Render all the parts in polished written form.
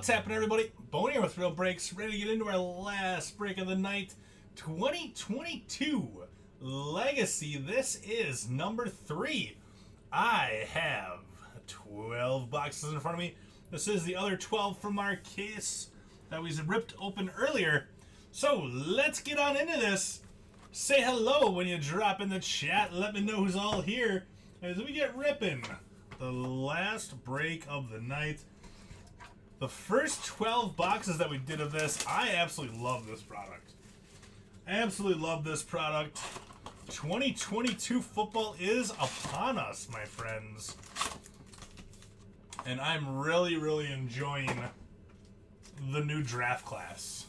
What's happening, everybody? Bone here with Real Breaks, ready to get into our last break of the night. 2022 Legacy. This is number 3. I have 12 boxes in front of me. This is the other 12 from our case that we ripped open earlier. So let's get on into this. Say hello when you drop in the chat. Let me know who's all here as we get ripping. The last break of the night. The first 12 boxes that we did of this, I absolutely love this product. Absolutely love this product. 2022 football is upon us, my friends. And I'm really enjoying the new draft class.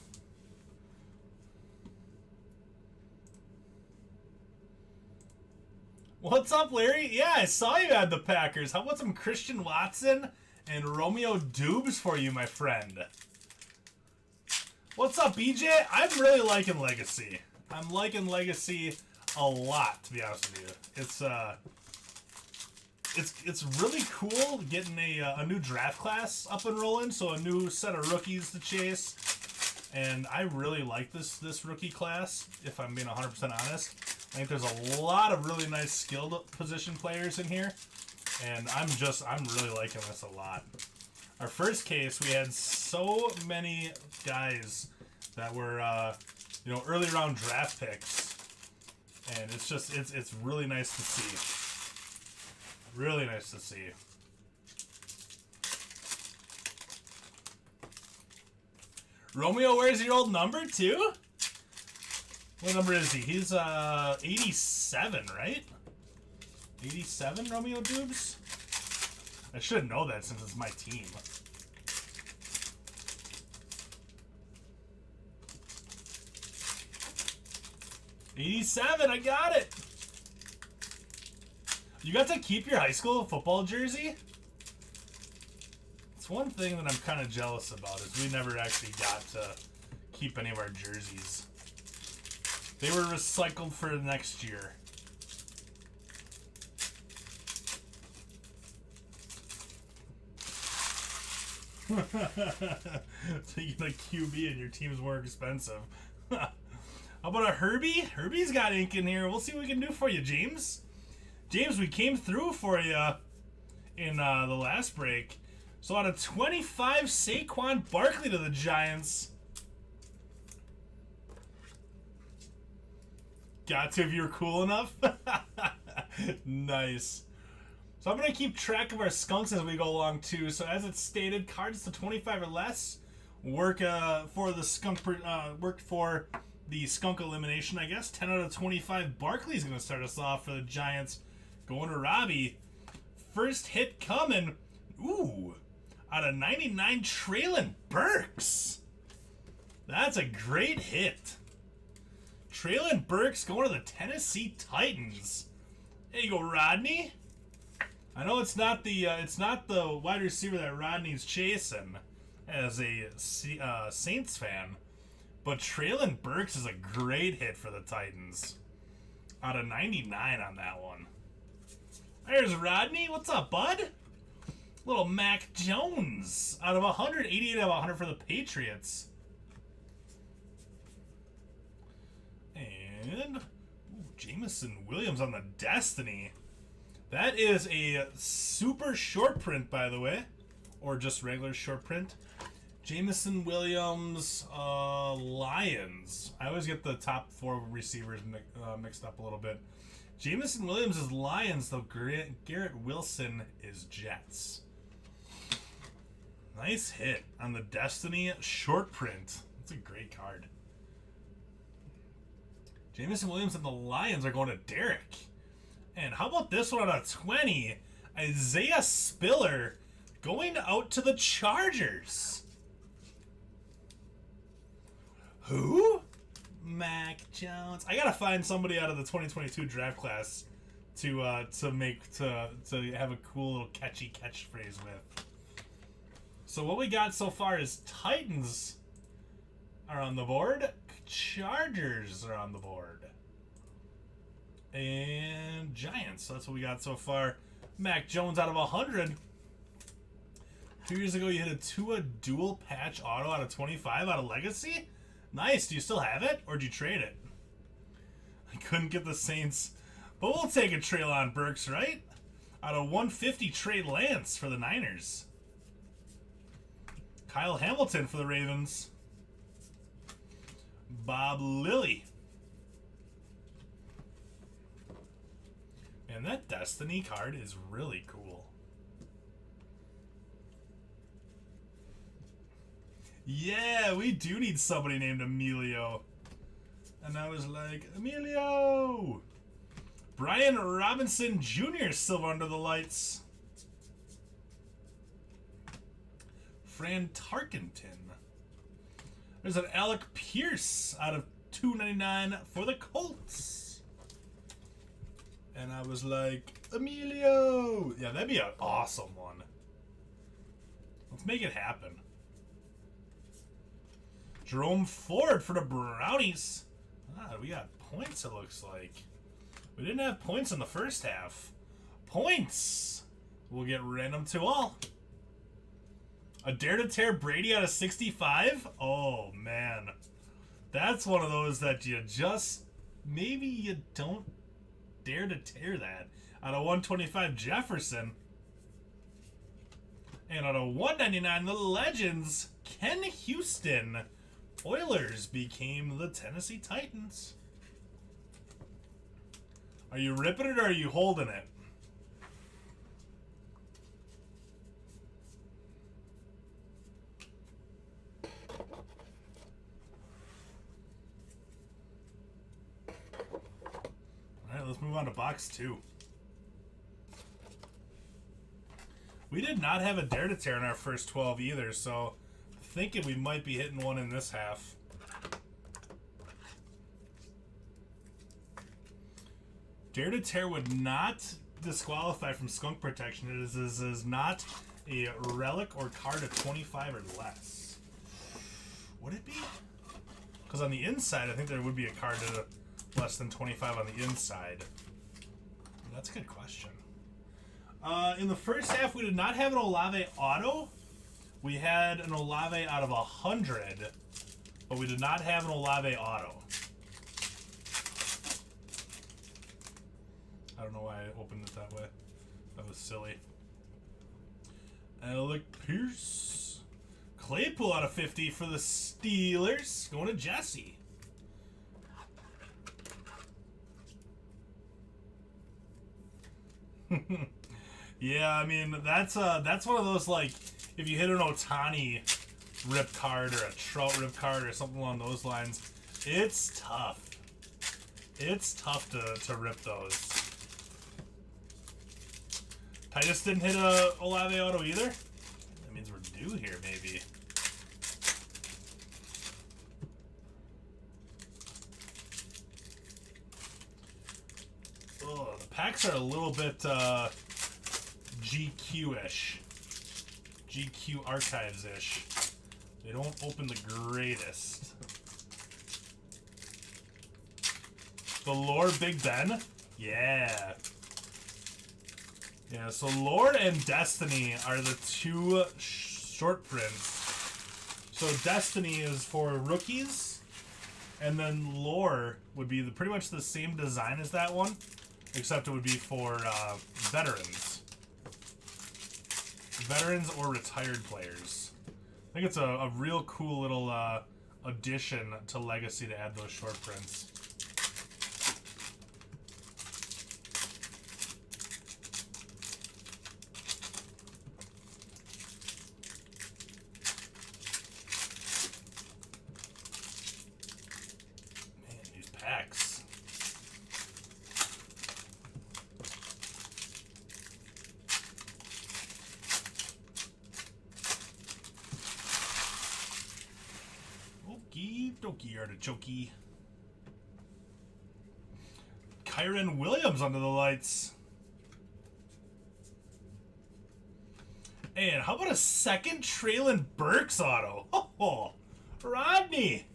What's up, Larry? Yeah, I saw you had the Packers. How about some Christian Watson and Romeo Dubes for you, my friend? What's up, BJ? I'm really liking Legacy. I'm liking Legacy a lot, to be honest with you. It's really cool getting a new draft class up and rolling, so a new set of rookies to chase. And I really like this rookie class, if I'm being 100% honest. I think there's a lot of really nice skilled position players in here, and I'm really liking this a lot. Our first case, we had so many guys that were early round draft picks, and it's really nice to see. Really nice to see. Romeo wears your old number too? What number is he? He's 87, right? 87, Romeo Dubes? I should know that since it's my team. '87, I got it! You got to keep your high school football jersey? It's one thing that I'm kind of jealous about is we never actually got to keep any of our jerseys. They were recycled for next year. So you get a QB and your team's more expensive. How about a Herbie? Herbie's got ink in here. We'll see what we can do for you, James. James, we came through for you in the last break. So out of 25, Saquon Barkley to the Giants. Got to if you were cool enough. Nice. So I'm going to keep track of our skunks as we go along too. So as it's stated, cards to 25 or less work for the skunk elimination, I guess. 10 out of 25. Barkley's going to start us off for the Giants. Going to Robbie. First hit coming. Ooh. Out of 99, Traylon Burks. That's a great hit. Traylon Burks going to the Tennessee Titans. There you go, Rodney. I know it's not the wide receiver that Rodney's chasing as a Saints fan, but Traylon Burks is a great hit for the Titans. Out of 99 on that one. There's Rodney. What's up, bud? Little Mac Jones out of 100, 88 out of 100 for the Patriots. And Jameson Williams on the Destiny. That is a super short print, by the way, or just regular short print. Jameson Williams, Lions. I always get the top 4 receivers mixed up a little bit. Jameson Williams is Lions, though Garrett Wilson is Jets. Nice hit on the Destiny short print. That's a great card. Jameson Williams and the Lions are going to Derek. And how about this one out of 20? Isaiah Spiller going out to the Chargers. Who? Mac Jones. I gotta find somebody out of the 2022 draft class to have a cool little catchy catchphrase with. So what we got so far is Titans are on the board. Chargers are on the board. And Giants. So that's what we got so far. Mac Jones out of 100. 2 years ago, you hit a Tua dual patch auto out of 25 out of Legacy? Nice. Do you still have it, or did you trade it? I couldn't get the Saints, but we'll take a Treylon Burks, right? Out of 150, Trey Lance for the Niners. Kyle Hamilton for the Ravens. Bob Lilly. And that Destiny card is really cool. Yeah, we do need somebody named Emilio. And I was like, Emilio! Brian Robinson Jr. Silver under the lights. Fran Tarkenton. There's an Alec Pierce out of 299 for the Colts. And I was like, Emilio! Yeah, that'd be an awesome one. Let's make it happen. Jerome Ford for the Brownies. Ah, we got points, it looks like. We didn't have points in the first half. Points! We'll get random to all. A Dare to Tear Brady out of 65? Oh, man. That's one of those that you just... Maybe you don't dare to tear that. Out of 125, Jefferson. And out of 199, the Legends, Ken Houston. Oilers became the Tennessee Titans. Are you ripping it or are you holding it? Alright, let's move on to box 2. We did not have a Dare to Tear in our first 12 either, so I'm thinking we might be hitting one in this half. Dare to Tear would not disqualify from skunk protection. It is not a relic or card of 25 or less. Would it be? Because on the inside, I think there would be a card of less than 25 on the inside. That's a good question. In the first half, we did not have an Olave auto. We had an Olave out of 100, but we did not have an Olave auto. I don't know why I opened it that way. That was silly. Alec Pierce. Claypool out of 50 for the Steelers. Going to Jesse. Yeah, I mean, that's one of those, like, if you hit an Ohtani rip card or a Trout rip card or something along those lines, it's tough. It's tough to rip those. Titus didn't hit a Olave auto either? That means we're due here, maybe. Oh, the packs are a little bit GQ-ish. GQ Archives-ish. They don't open the greatest. The Lore Big Ben? Yeah. Yeah, so Lord and Destiny are the two short prints. So Destiny is for rookies, and then Lore would be pretty much the same design as that one, except it would be for veterans. Veterans or retired players. I think it's a real cool little addition to Legacy to add those short prints. Packs. Okie dokie artichoke. Kyron Williams under the lights. And how about a second Treylon Burks auto? Oh, Rodney.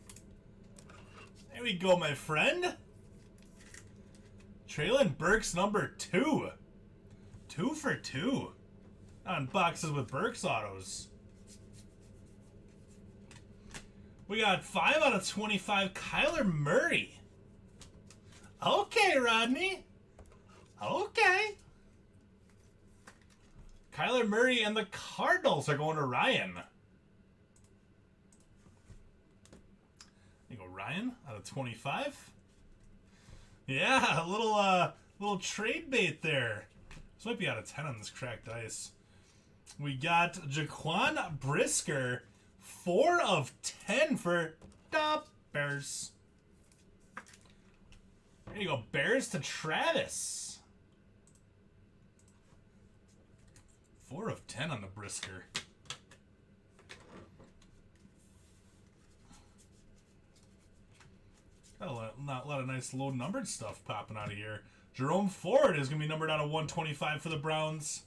There we go, my friend. Treylon Burks number 2. 2 for 2. On boxes with Burks autos. We got 5 out of 25, Kyler Murray. Okay, Rodney. Okay. Kyler Murray and the Cardinals are going to Ryan. There you go, Ryan, out of 25. Yeah, a little trade bait there. This might be out of 10 on this cracked ice. We got Jaquan Brisker, 4 of 10 for the Bears. There you go, Bears to Travis. 4 of 10 on the Brisker. Got a lot of nice low-numbered stuff popping out of here. Jerome Ford is going to be numbered out of 125 for the Browns.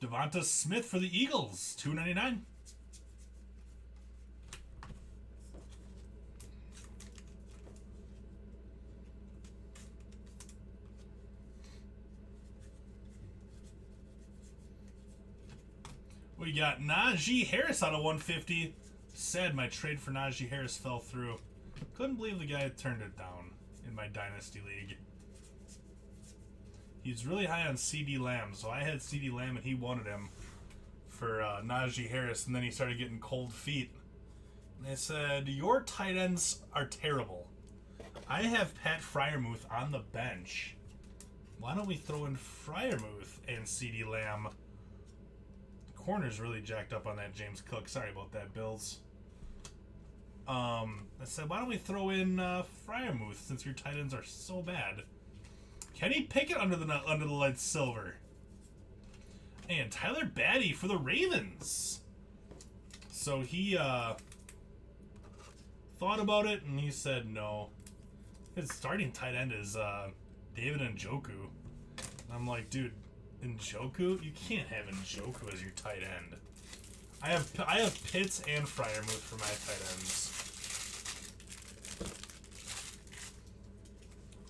Devonta Smith for the Eagles, $2.99. We got Najee Harris out of 150. Sad my trade for Najee Harris fell through. Couldn't believe the guy turned it down in my Dynasty League. He's really high on CD Lamb, so I had CD Lamb and he wanted him for Najee Harris, and then he started getting cold feet. And they said, your tight ends are terrible. I have Pat Freiermuth on the bench. Why don't we throw in Freiermuth and CD Lamb? The corner's really jacked up on that James Cook. Sorry about that, Bills. I said, why don't we throw in Freiermuth since your tight ends are so bad? Kenny Pickett under the lights silver. And Tyler Batty for the Ravens. So he thought about it and he said no. His starting tight end is David Njoku. And I'm like, dude, Njoku? You can't have Njoku as your tight end. I have Pitts and Freiermuth for my tight ends.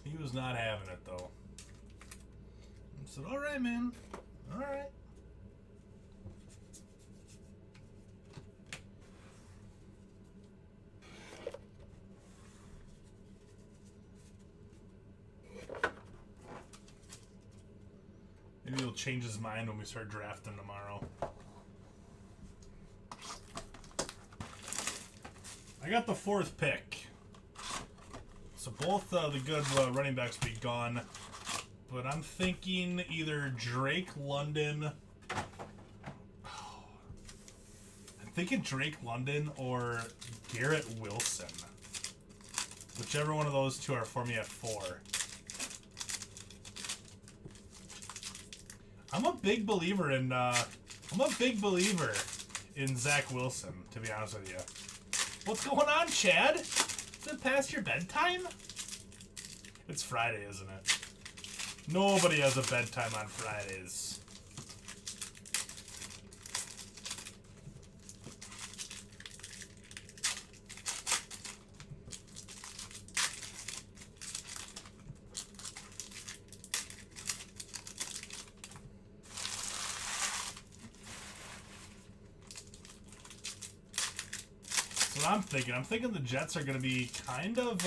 He was not having it though. I said, all right, man. All right. Maybe he'll change his mind when we start drafting tomorrow. I got the 4th pick. So both the good running backs will be gone. But I'm thinking either Drake London. I'm thinking Drake London or Garrett Wilson. Whichever one of those two are for me at 4. I'm a big believer in Zack Wilson, to be honest with you. What's going on, Chad? Is it past your bedtime? It's Friday, isn't it? Nobody has a bedtime on Fridays. That's what I'm thinking. I'm thinking the Jets are going to be kind of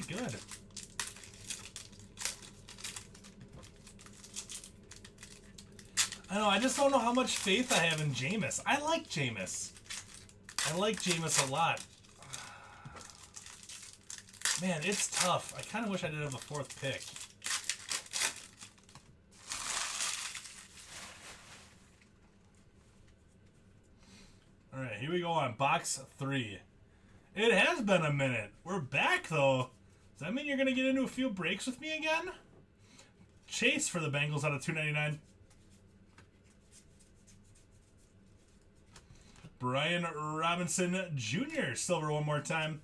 good. I know, I just don't know how much faith I have in Jameis. I like Jameis. I like Jameis a lot. Man, it's tough. I kind of wish I did have the 4th pick. Alright, here we go on box 3. It has been a minute. We're back, though. Does that mean you're going to get into a few breaks with me again? Chase for the Bengals out of $2.99. Brian Robinson Jr. silver one more time.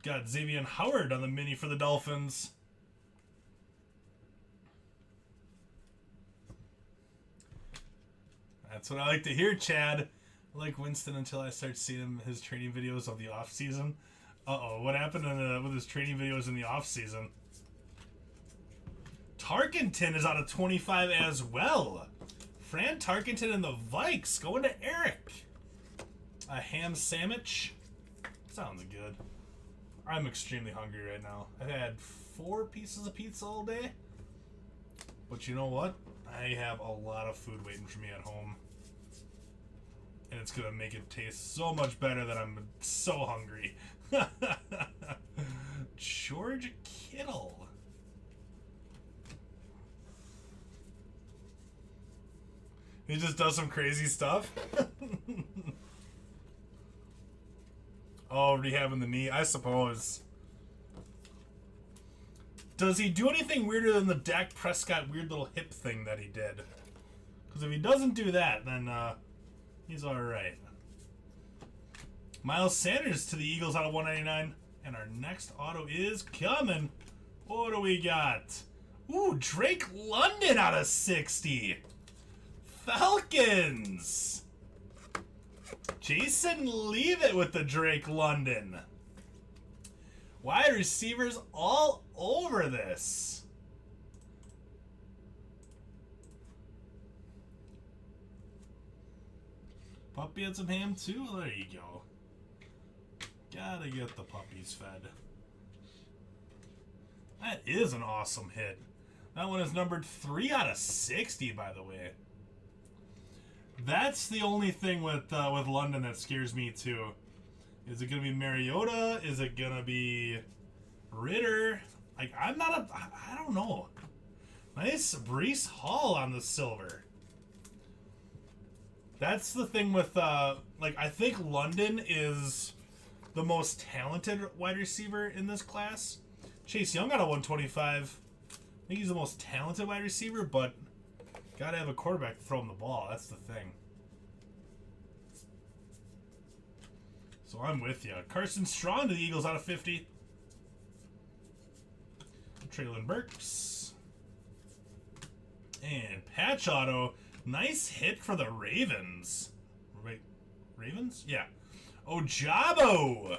Got Xavier Howard on the mini for the Dolphins. That's what I like to hear, Chad. I like Winston until I start seeing his training videos of the off season. Uh-oh, what happened with his training videos in the off-season? Tarkenton is out of 25 as well. Fran Tarkenton and the Vikes going to Eric. A ham sandwich. Sounds good. I'm extremely hungry right now. I've had 4 pieces of pizza all day. But you know what? I have a lot of food waiting for me at home. And it's going to make it taste so much better that I'm so hungry. George Kittle. He just does some crazy stuff. Oh, rehabbing the knee, I suppose. Does he do anything weirder than the Dak Prescott weird little hip thing that he did? Because if he doesn't do that, then he's alright. Miles Sanders to the Eagles out of 199. And our next auto is coming. What do we got? Ooh, Drake London out of 60. Falcons. Jason Leavitt with the Drake London. Wide receivers all over this. Puppy had some ham too? There you go. Gotta get the puppies fed. That is an awesome hit. That one is numbered 3 out of 60, by the way. That's the only thing with London that scares me too. Is it gonna be Mariota? Is it gonna be Ritter? Like, I don't know. Nice Breece Hall on the silver. That's the thing with like, I think London is the most talented wide receiver in this class. Chase Young out of 125. I think he's the most talented wide receiver, but gotta have a quarterback to throw him the ball. That's the thing. So I'm with you. Carson Strong to the Eagles out of 50. Traylon Burks. And patch auto. Nice hit for the Ravens. Wait, Ravens? Yeah. Ojabo.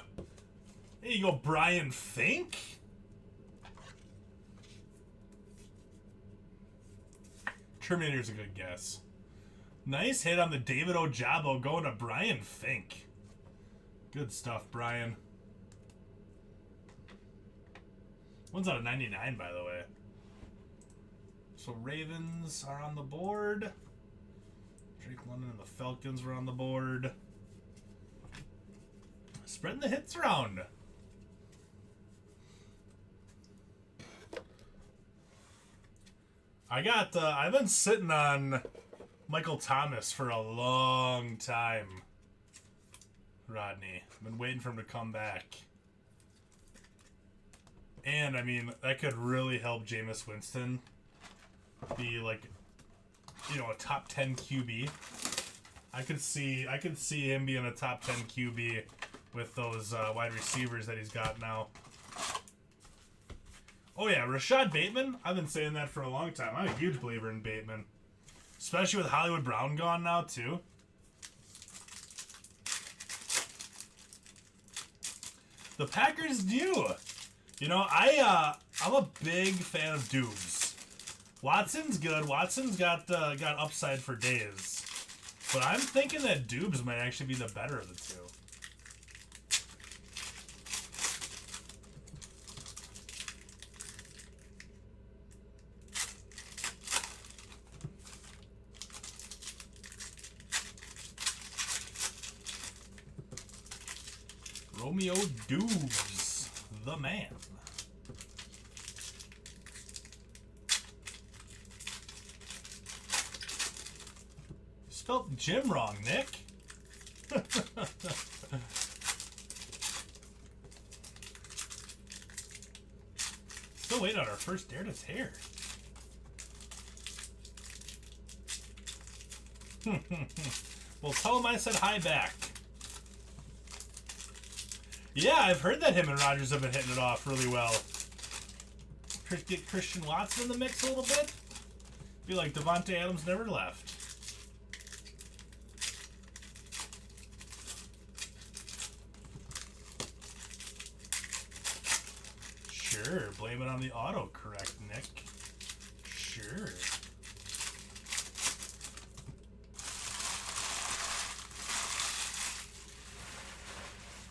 There you go, Brian Fink. Terminator's a good guess. Nice hit on the David Ojabo going to Brian Fink. Good stuff, Brian. One's out of 99, by the way. So Ravens are on the board. Drake London and the Falcons were on the board. Spreading the hits around. I've been sitting on Michael Thomas for a long time. Rodney. I've been waiting for him to come back. And, I mean, that could really help Jameis Winston be, like, you know, a top 10 QB. I could see him being a top 10 QB with those wide receivers that he's got now. Oh, yeah, Rashad Bateman. I've been saying that for a long time. I'm a huge believer in Bateman. Especially with Hollywood Brown gone now, too. The Packers do. You know, I'm a big fan of Dubes. Watson's good. Watson's got upside for days. But I'm thinking that Dubes might actually be the better of the two. Romeo Dubes, the man. Spelled Jim wrong, Nick. Still waiting on our first Dare to Tear. Well, tell him I said hi back. Yeah, I've heard that him and Rodgers have been hitting it off really well. Get Christian Watson in the mix a little bit. Feel like Devontae Adams never left. Sure. Blame it on the autocorrect, Nick. Sure.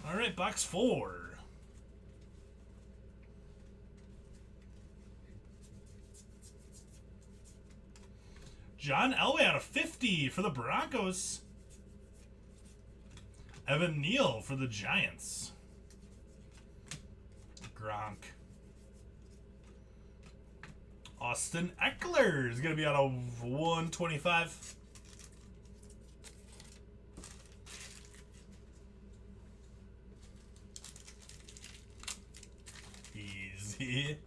All right, box 4. John Elway out of 50 for the Broncos. Evan Neal for the Giants. Gronk. Austin Eckler is going to be out of 125. Easy.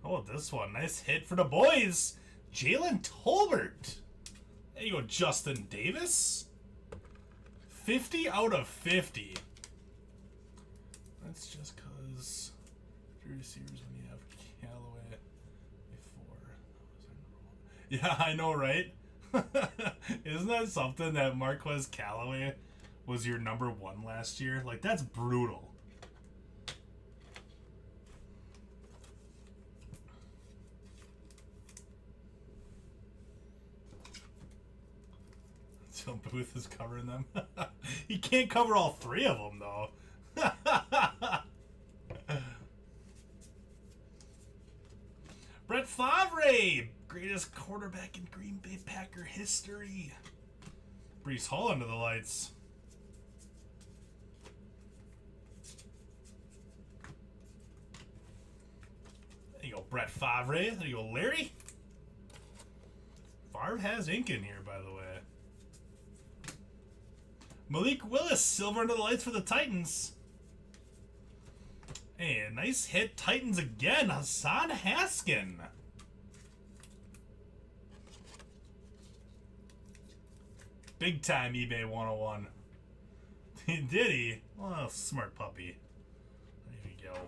Oh, this one. Nice hit for the boys. Jalen Tolbert. There you go, Justin Davis. 50 out of 50. That's just because three receivers when you have Callaway before. Yeah, I know, right? Isn't that something that Marquez Callaway was your number 1 last year? Like, that's brutal. So Booth is covering them. He can't cover all 3 of them, though. Brett Favre, greatest quarterback in Green Bay Packer history. Breece Hall under the lights. There you go, Brett Favre. There you go, Larry. Favre has ink in here, by the way. Malik Willis, silver under the lights for the Titans. Hey, a nice hit. Titans again. Hassan Haskin. Big time eBay 101. Did he? Well, smart puppy. There you go.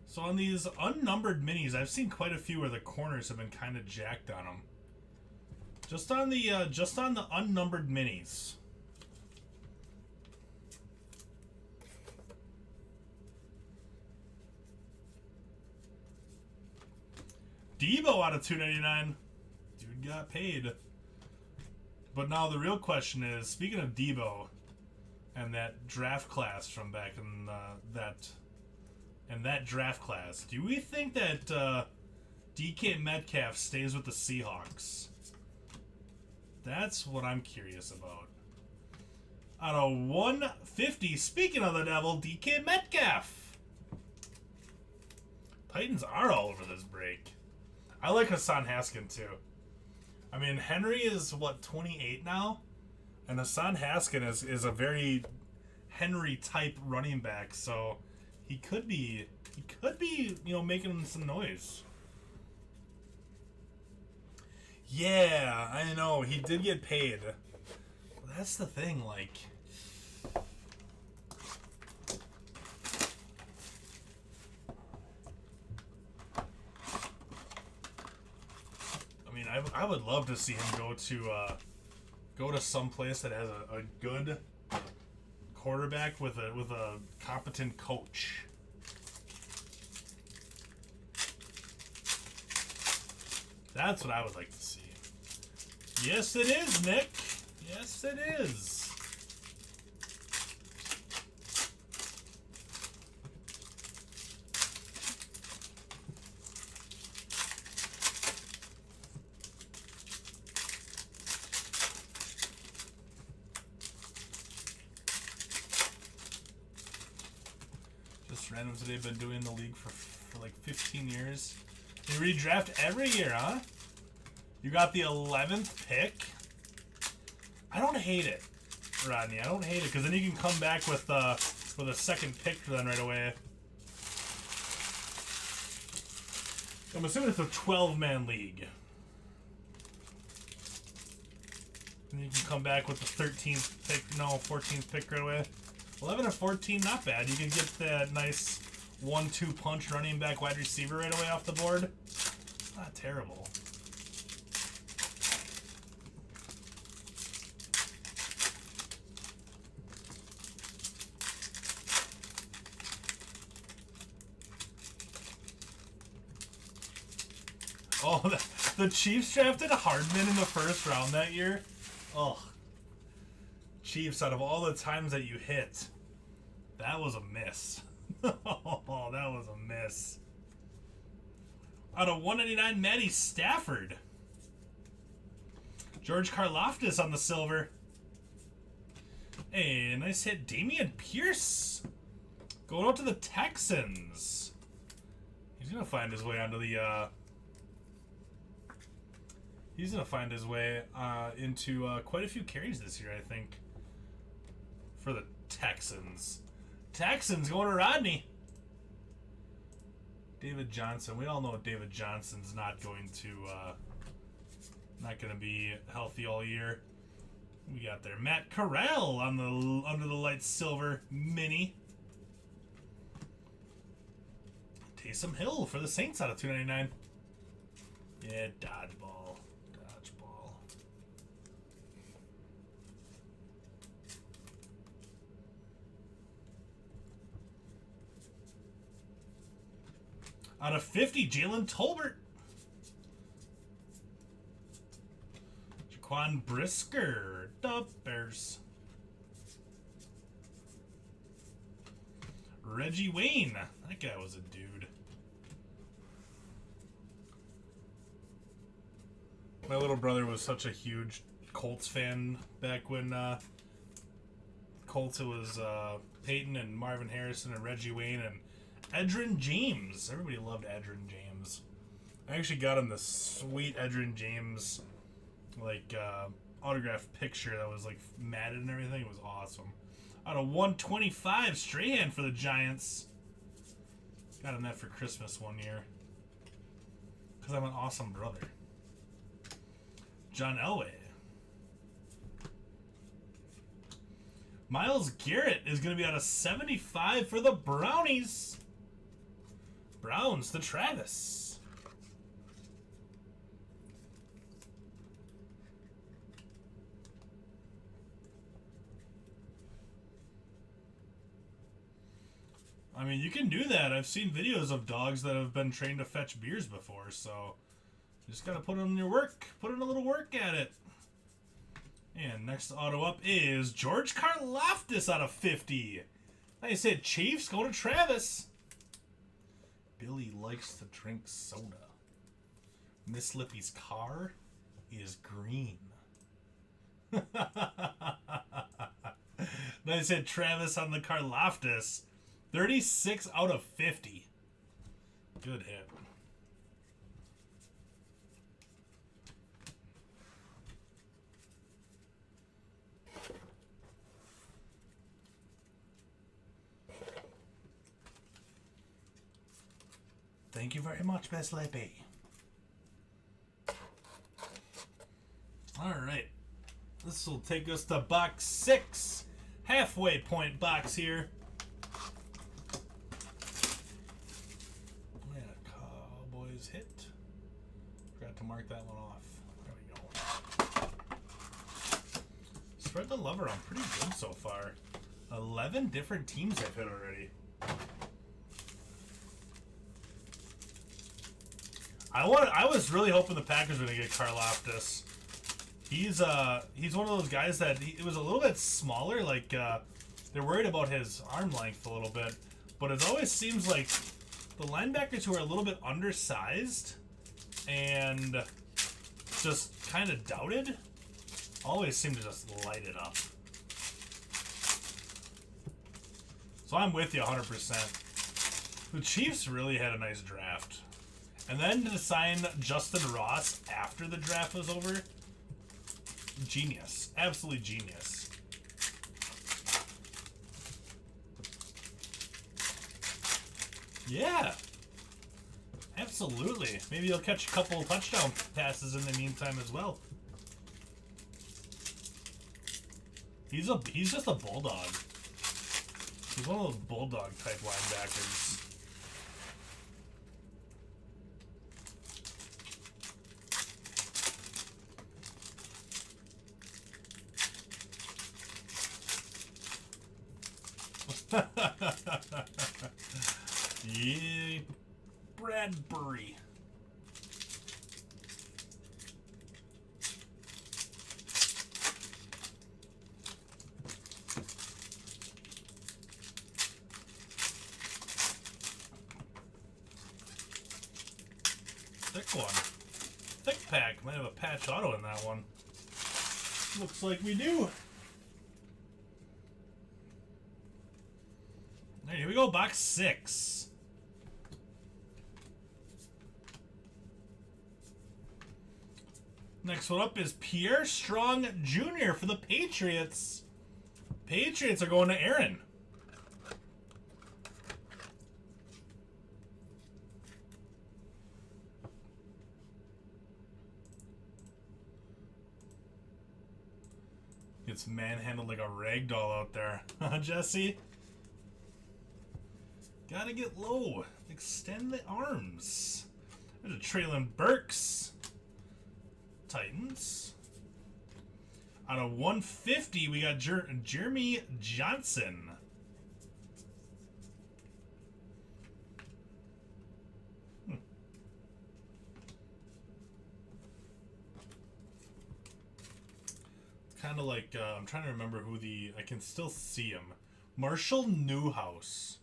So on these unnumbered minis, I've seen quite a few where the corners have been kind of jacked on them. Just on the unnumbered minis. Debo out of 299. Dude got paid. But now the real question is, speaking of Debo and that draft class from back in that draft class, do we think that DK Metcalf stays with the Seahawks? That's what I'm curious about. Out of 150, speaking of the devil, DK Metcalf. Titans are all over this break. I like Hassan Haskin too. I mean, Henry is, what, 28 now? And Hassan Haskin is a very Henry-type running back, so he could be, you know, making some noise. Yeah, I know. He did get paid. Well, that's the thing, like... I mean, I would love to see him go to some place that has a good quarterback with a competent coach. That's what I would like to see. Yes, it is, Nick. Yes, it is. Just random today, been doing the league for like 15 years. They redraft every year, huh? You got the 11th pick. I don't hate it, Rodney. I don't hate it, because then you can come back with a second pick then right away. I'm assuming it's a 12-man league. And you can come back with the 13th pick, no, 14th pick right away. 11 and 14, not bad. You can get that nice 1-2 punch running back wide receiver right away off the board. Not terrible. Oh, the Chiefs drafted Hardman in the first round that year. Oh, Chiefs, out of all the times that you hit, that was a miss. Oh, that was a miss. Out of 199, Matty Stafford. George Karlaftis on the silver. Hey, nice hit, Dameon Pierce. Going out to the Texans. He's gonna find his way onto the. He's gonna find his way into quite a few carries this year, I think. For the Texans. Texans going to Rodney. David Johnson. We all know David Johnson's not going to be healthy all year. We got there Matt Corral on the under the light silver mini. Taysom Hill for the Saints out of 299. Yeah, dodgeball. Dodgeball. Out of 50, Jalen Tolbert. Jaquan Brisker, the Bears. Reggie Wayne. That guy was a dude. My little brother was such a huge Colts fan back when Colts, it was Peyton and Marvin Harrison and Reggie Wayne and Edgerrin James. Everybody loved Edgerrin James. I actually got him this sweet Edgerrin James autographed picture that was like matted and everything. It was awesome. Out of 125, Strahan for the Giants. Got him that for Christmas one year. Because I'm an awesome brother. John Elway. Myles Garrett is going to be out of 75 for the Brownies. Browns to Travis. I mean, you can do that. I've seen videos of dogs that have been trained to fetch beers before, so you just gotta put in your work. Put in a little work at it. And next auto up is George Karlaftis out of 50. Like I said, Chiefs go to Travis. Billy likes to drink soda. Miss Lippy's car is green. Like I said, Travis on the Karlaftis. 36 out of 50. Good hit. Thank you very much, Miss Lippy. All right. This will take us to box 6. Halfway point box here. Hit. Forgot to mark that one off. There we go. Spread the love around pretty good so far. 11 different teams I've hit already. I was really hoping the Packers were gonna get Karlaftis. He's one of those guys that it was a little bit smaller. Like they're worried about his arm length a little bit, but it always seems like the linebackers who are a little bit undersized and just kind of doubted always seem to just light it up. So I'm with you 100%. The Chiefs really had a nice draft. And then to sign Justin Ross after the draft was over, genius. Absolutely genius. Yeah, absolutely. Maybe you'll catch a couple touchdown passes in the meantime as well. He's just a bulldog. He's one of those bulldog type linebackers. Yeah, Bradbury. thick one. Thick pack. Might have a patch auto in that one. Looks like we do. There, here we go. Box 6. Next one up is Pierre Strong Jr. for the Patriots. Patriots are going to Aaron. Gets manhandled like a ragdoll out there. Huh, Jesse? Gotta get low. Extend the arms. There's a Traylon Burks. Titans. Out of 150, we got Jeremy Johnson. It's kind of like, I'm trying to remember who I can still see him. Marshall Newhouse.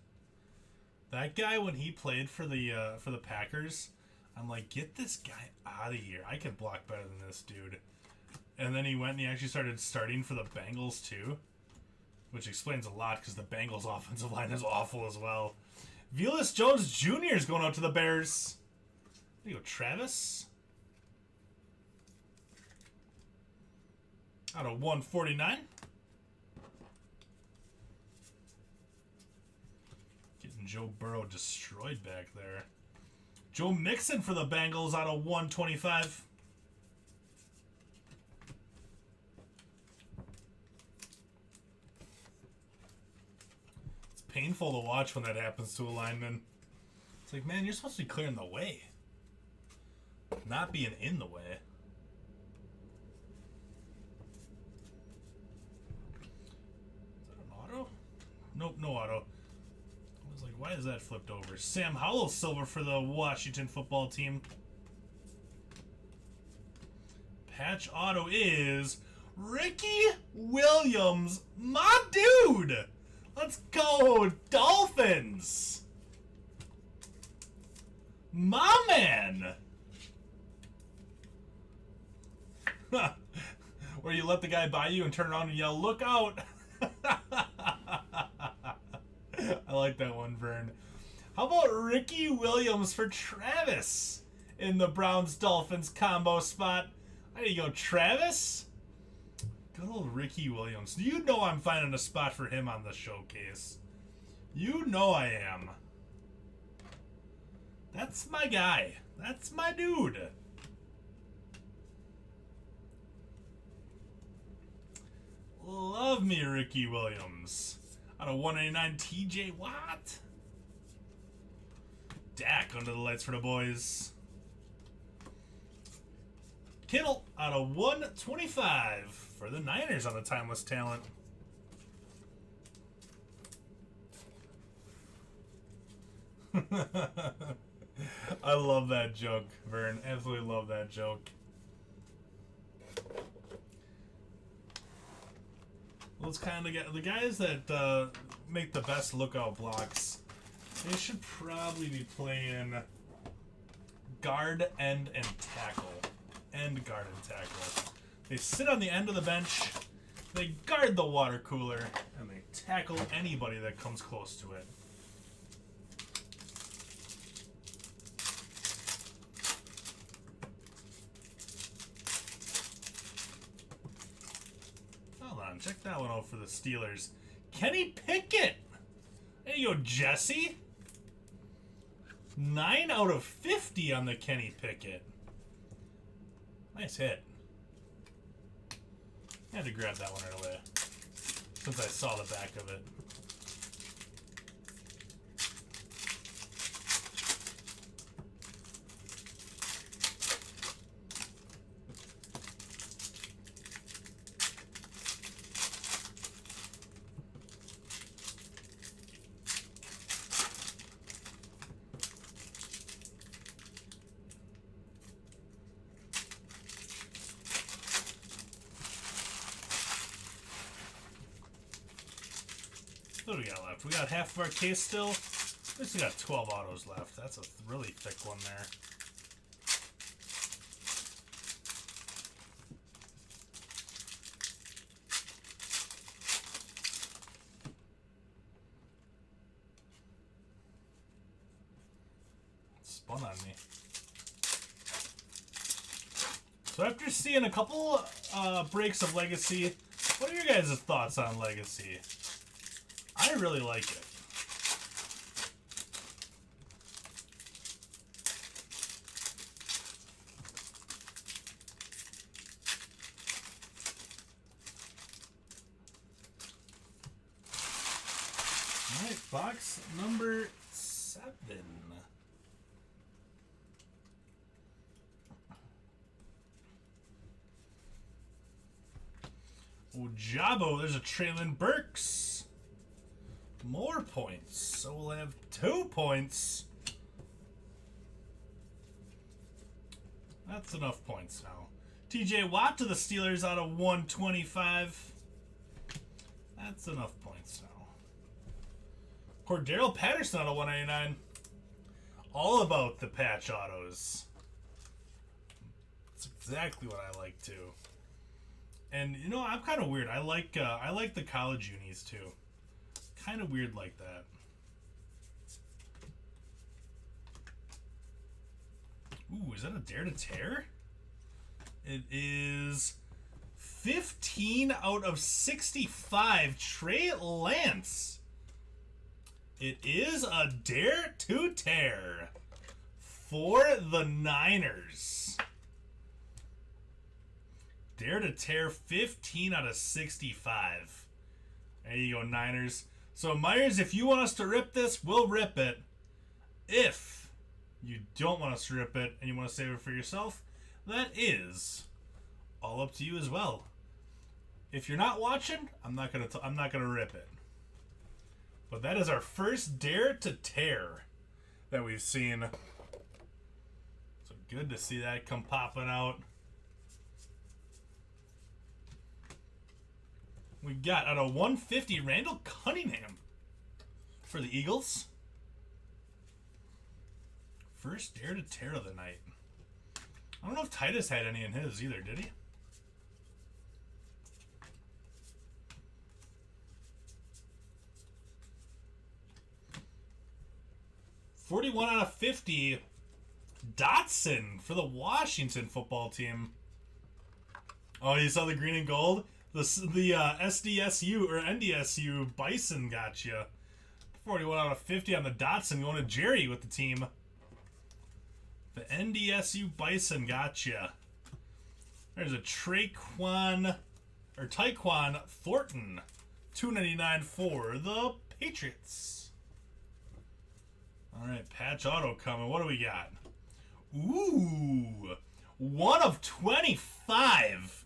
That guy, when he played for the Packers, I'm like, get this guy out of here. I can block better than this dude. And then he went and he actually started starting for the Bengals too. Which explains a lot because the Bengals offensive line is awful as well. Velus Jones Jr. is going out to the Bears. There you go, Travis. Out of 149. Getting Joe Burrow destroyed back there. Joe Mixon for the Bengals out of 125. It's painful to watch when that happens to a lineman. It's like, man, you're supposed to be clearing the way. Not being in the way. Is that an auto? Nope, no auto. I was like, why is that flipped over? Sam Howell silver for the Washington football team. Patch auto is Ricky Williams, my dude. Let's go Dolphins. My man. Where you let the guy buy you and turn around and yell, look out. I like that one, Vern. How about Ricky Williams for Travis in the Browns-Dolphins combo spot? There you go, Travis. Good old Ricky Williams. You know I'm finding a spot for him on the showcase. You know I am. That's my guy. That's my dude. Love me Ricky Williams. Out of 199, TJ Watt. Dak under the lights for the boys. Kittle out of 125 for the Niners on the timeless talent. I love that joke, Vern. Absolutely love that joke. Let's kind of get the guys that make the best lookout blocks. They should probably be playing guard, end, and tackle. End, guard, and tackle. They sit on the end of the bench, they guard the water cooler, and they tackle anybody that comes close to it. Hold on, check that one out for the Steelers. Kenny Pickett! There you go, Jesse. 9 out of 50 on the Kenny Pickett. Nice hit. I had to grab that one right away since I saw the back of it. What do we got left? We got half of our case still. At least we got 12 autos left. That's a really thick one there. fun on me. So after seeing a couple breaks of Legacy, what are your guys' thoughts on Legacy? I really like it. All right, box number 7. Ojabo, there's a Traylon Burks. More points. So we'll have 2 points. That's enough points now. TJ Watt to the Steelers out of 125. That's enough points now. Cordero Patterson out of 199. All about the patch autos. That's exactly what I like too. And you know, I'm kind of weird. I like the college unis too. Kind of weird like that. Ooh, is that a Dare to Tear? It is 15 out of 65. Trey Lance. It is a Dare to Tear for the Niners. Dare to Tear 15 out of 65. There you go, Niners. So, Myers, if you want us to rip this, we'll rip it. If you don't want us to rip it and you want to save it for yourself, that is all up to you as well. If you're not watching, I'm not gonna rip it. But that is our first Dare to Tear that we've seen. So good to see that come popping out. We got out of 150 Randall Cunningham for the Eagles. First Dare to Tear of the night. I don't know if Titus had any in his either, did he? .41 out of 50. Dotson for the Washington football team. Oh, you saw the green and gold? The SDSU or NDSU Bison got you. 41 out of 50 on the Dotson, going to Jerry with the team. The NDSU Bison got you. There's a Tyquan Thornton, $2.99 for the Patriots. All right, patch auto coming. What do we got? Ooh, 1 of 25.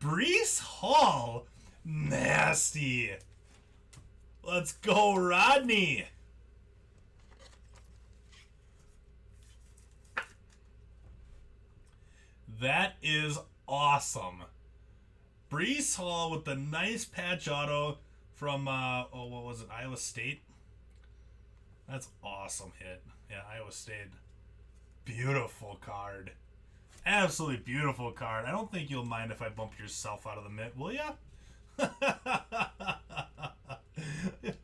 Breece Hall, nasty. Let's go, Rodney. That is awesome. Breece Hall with the nice patch auto from, what was it, Iowa State? That's awesome hit. Yeah, Iowa State. Beautiful card. Absolutely beautiful card. I don't think you'll mind if I bump yourself out of the mitt, will ya?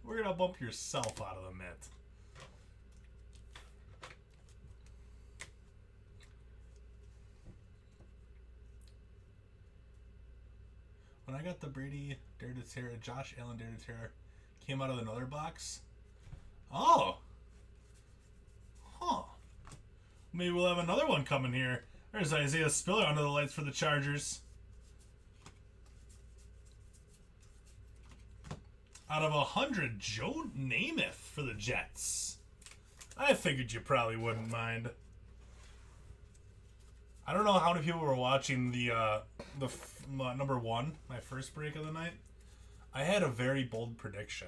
We're going to bump yourself out of the mitt. When I got the Brady Dare to Tear, Josh Allen Dare to Tear came out of another box. Oh. Huh. Maybe we'll have another one coming here. There's Isaiah Spiller under the lights for the Chargers. Out of 100, Joe Namath for the Jets. I figured you probably wouldn't mind. I don't know how many people were watching the number 1, my first break of the night. I had a very bold prediction.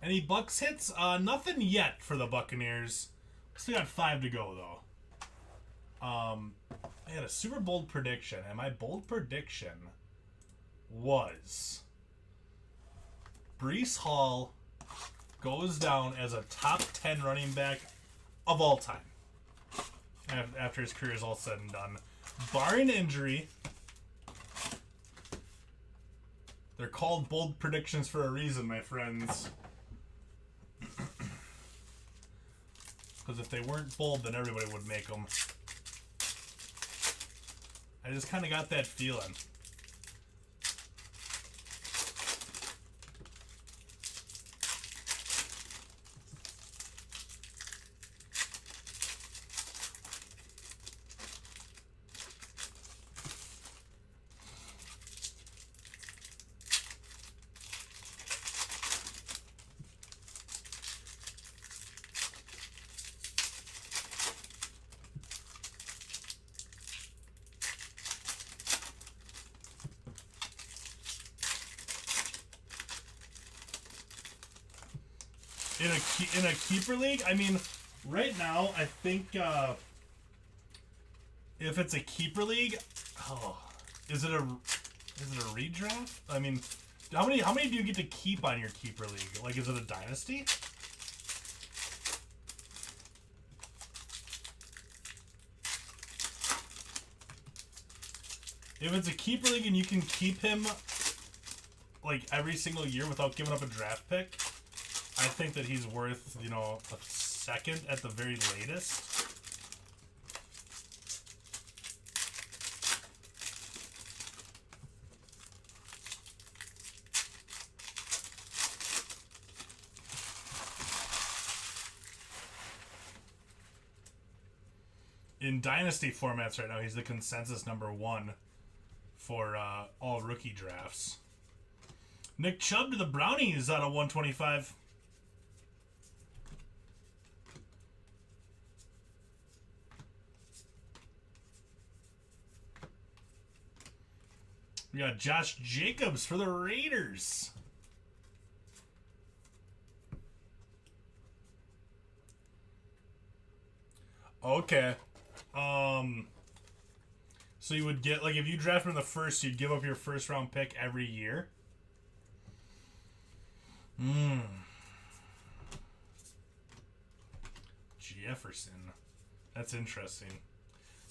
Any Bucks hits? Nothing yet for the Buccaneers. Still got 5 to go, though. I had a super bold prediction, and my bold prediction was Breece Hall goes down as a top 10 running back of all time after his career is all said and done. Barring injury, they're called bold predictions for a reason, my friends. Because if they weren't bold, then everybody would make them. I just kind of got that feeling. In a keeper league, I mean, right now I think if it's a keeper league, is it a redraft? I mean, how many do you get to keep on your keeper league? Like, is it a dynasty? If it's a keeper league and you can keep him like every single year without giving up a draft pick, I think that he's worth, you know, a second at the very latest. In Dynasty formats right now, he's the consensus #1 for all rookie drafts. Nick Chubb to the Brownies out of 125. We got Josh Jacobs for the Raiders. Okay. So you would get, like, if you draft him in the first, you'd give up your first round pick every year? Jefferson. That's interesting.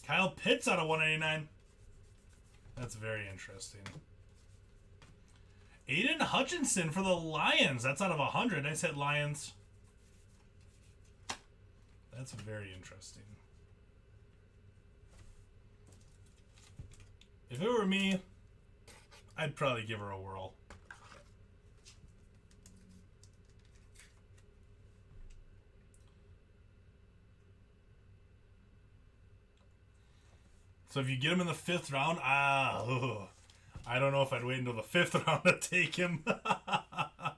Kyle Pitts out of 199. That's very interesting. Aiden Hutchinson for the Lions. That's out of 100. Nice hit, Lions. That's very interesting. If it were me, I'd probably give her a whirl. So if you get him in the 5th round, I don't know if I'd wait until the 5th round to take him. I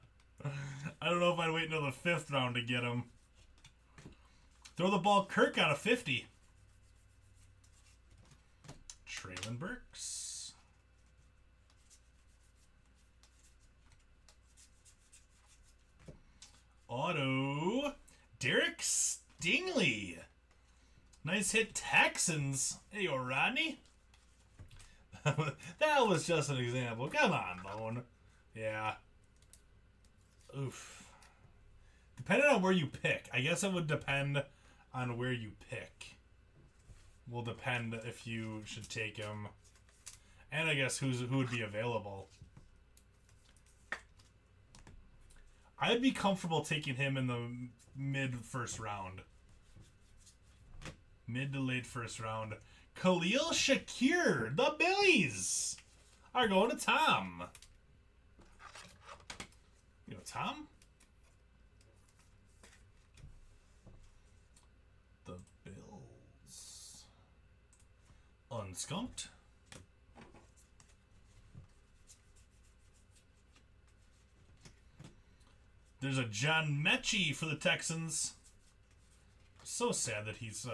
don't know if I'd wait until the 5th round to get him. Throw the ball, Kirk out of 50. Traylon Burks. Auto, Derek Stingley. Nice hit, Texans. Hey, yo, Rodney. That was just an example. Come on, Bone. Yeah. Oof. Depending on where you pick. I guess it would depend on where you pick. Will depend if you should take him. And I guess who would be available. I'd be comfortable taking him in the mid-first round. Mid to late first round. Khalil Shakir, the Billies, are going to Tom. You know, Tom? The Bills. Unskunked. There's a John Mechie for the Texans. So sad that he's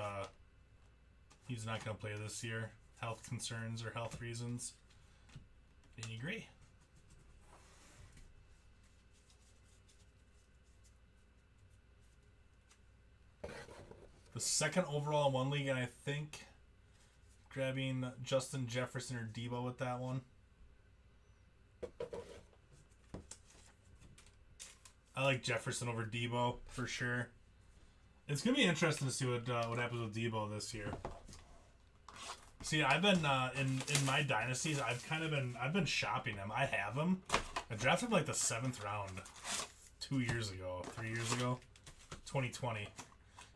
not going to play this year. Health concerns or health reasons. Danny Gray. The 2nd overall in one league, and I think grabbing Justin Jefferson or Debo with that one. I like Jefferson over Debo for sure. It's gonna be interesting to see what happens with Debo this year. See, I've been in my dynasties. I've been shopping him. I have him. I drafted him like the 7th round, 2 years ago, 3 years ago, 2020.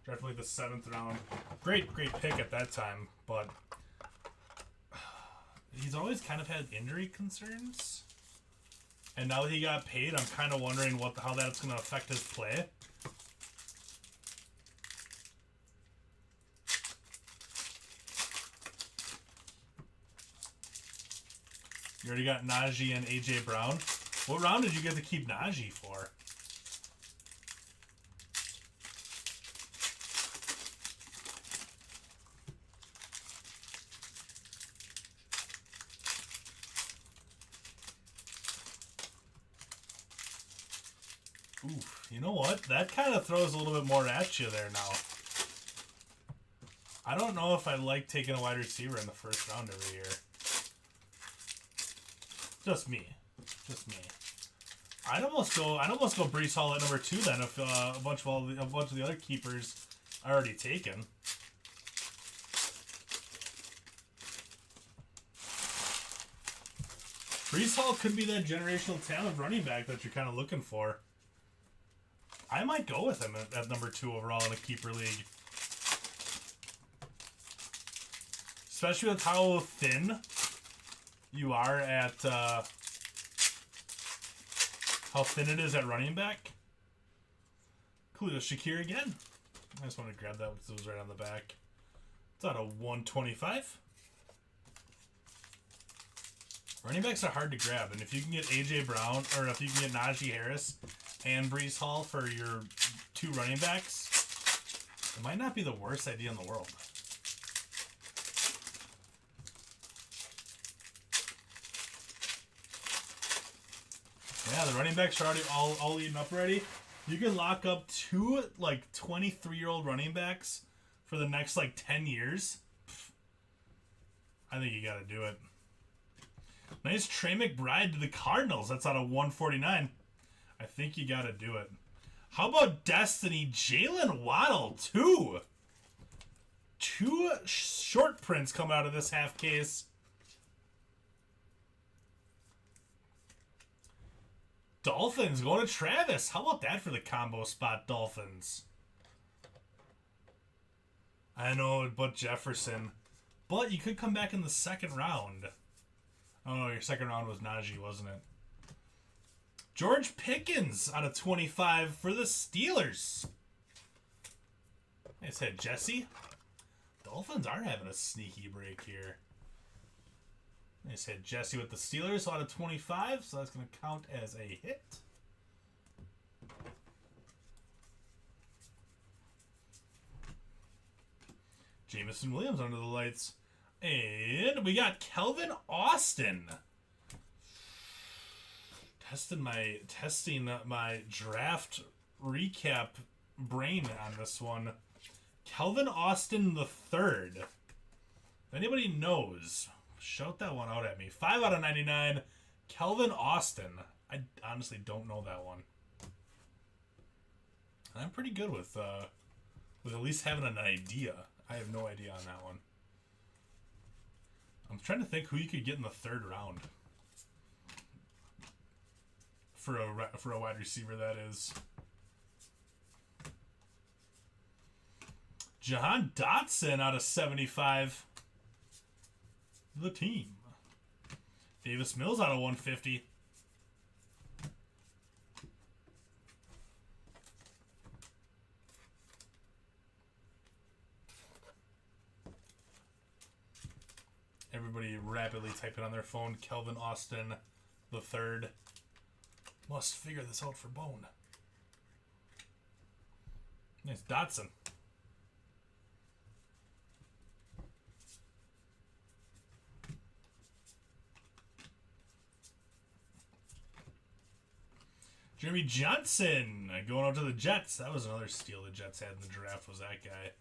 Drafted like the 7th round. Great pick at that time, but he's always kind of had injury concerns. And now that he got paid, I'm kind of wondering how that's going to affect his play. You already got Najee and A.J. Brown. What round did you get to keep Najee for? Oof, you know what? That kind of throws a little bit more at you there now. I don't know if I like taking a wide receiver in the first round every year. Just me. Just me. I'd almost go Breece Hall at number 2 then if a bunch of the other keepers are already taken. Breece Hall could be that generational talent running back that you're kind of looking for. I might go with him at number 2 overall in a keeper league. Especially with how thin you are at, how thin it is at running back. Cool, Shakir again. I just want to grab that because it was right on the back. It's out of 125. Running backs are hard to grab, and if you can get A.J. Brown, or if you can get Najee Harris and Breece Hall for your 2 running backs, it might not be the worst idea in the world. Yeah, the running backs are already all eaten up already. You can lock up 2 like 23-year-old running backs for the next like 10 years. I think you got to do it. Nice Trey McBride to the Cardinals. That's out of 149. I think you got to do it. How about Destiny? Jalen Waddle, 2. 2 short prints coming out of this half case. Dolphins going to Travis. How about that for the combo spot, Dolphins? I know, but Jefferson. But you could come back in the second round. Oh, no, your second round was Najee, wasn't it? George Pickens out of 25 for the Steelers. I said Jesse. Dolphins are having a sneaky break here. I said Jesse with the Steelers out of 25, so that's going to count as a hit. Jameson Williams under the lights. And we got Kelvin Austin. Testing my draft recap brain on this one. Kelvin Austin the third. If anybody knows, shout that one out at me. 5 out of 99. Kelvin Austin. I honestly don't know that one. I'm pretty good with at least having an idea. I have no idea on that one. I'm trying to think who you could get in the third round for a wide receiver. That is Johan Dotson out of 75. The team. Davis Mills out of 150. Everybody rapidly typing on their phone. Kelvin Austin the third. Must figure this out for Bone. Nice Dotson. Jeremy Johnson going out to the Jets. That was another steal the Jets had in the draft, was that guy.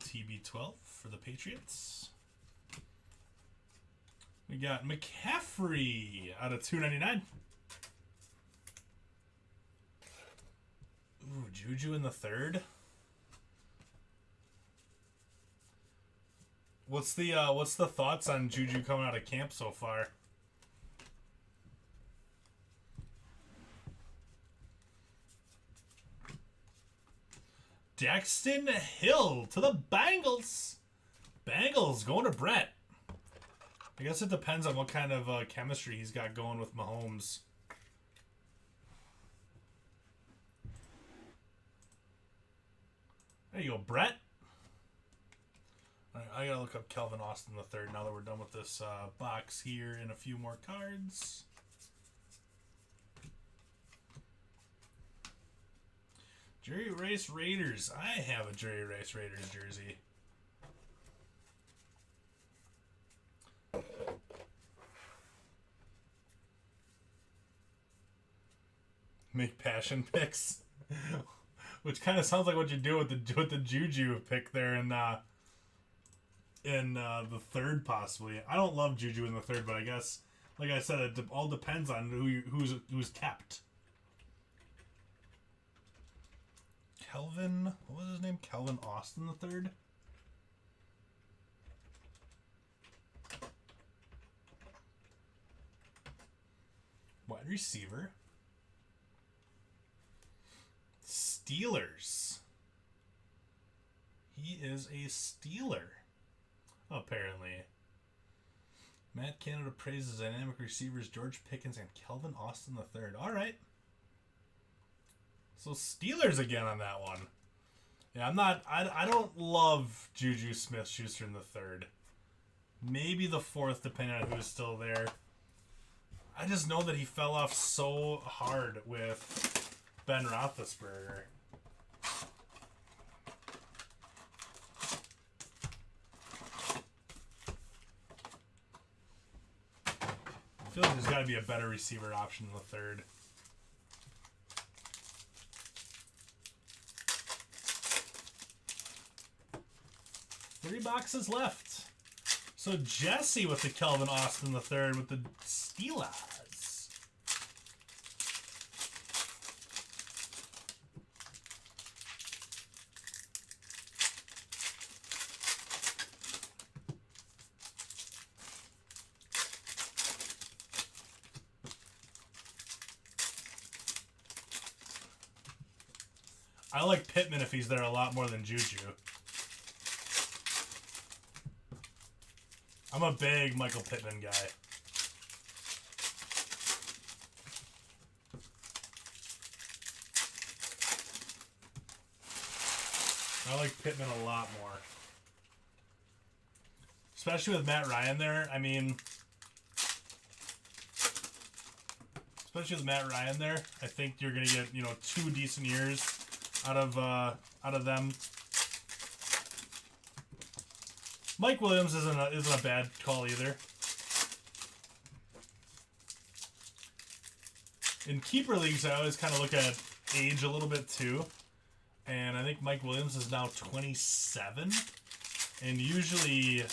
TB12 for the Patriots. We got McCaffrey out of 299. Ooh, Juju in the third. What's the thoughts on Juju coming out of camp so far? Daxton Hill to the Bengals. Bengals going to Brett. I guess it depends on what kind of chemistry he's got going with Mahomes. There you go, Brett. All right, I gotta look up Kelvin Austin the third now that we're done with this box here and a few more cards. Jerry Rice Raiders. I have a Jerry Rice Raiders jersey. Make passion picks, which kind of sounds like what you do with the Juju pick there in the third possibly. I don't love Juju in the third, but I guess, like I said, it all depends on who's kept. Kelvin, what was his name? Kelvin Austin the third. Wide receiver. Steelers. He is a Steeler, apparently. Matt Canada praises dynamic receivers George Pickens and Kelvin Austin the third. All right. So Steelers again on that one. Yeah, I don't love Juju Smith-Schuster in the third. Maybe the fourth, depending on who's still there. I just know that he fell off so hard with Ben Roethlisberger. I feel like there's got to be a better receiver option in the third. 3 boxes left. So Jesse with the Kelvin Austin the third with the Steelers. I like Pittman if he's there a lot more than Juju. I'm a big Michael Pittman guy. I like Pittman a lot more. Especially with Matt Ryan there. I mean, especially with Matt Ryan there, I think you're going to get, 2 decent years out of them. Mike Williams isn't a bad call either. In keeper leagues, I always kind of look at age a little bit too. And I think Mike Williams is now 27. And usually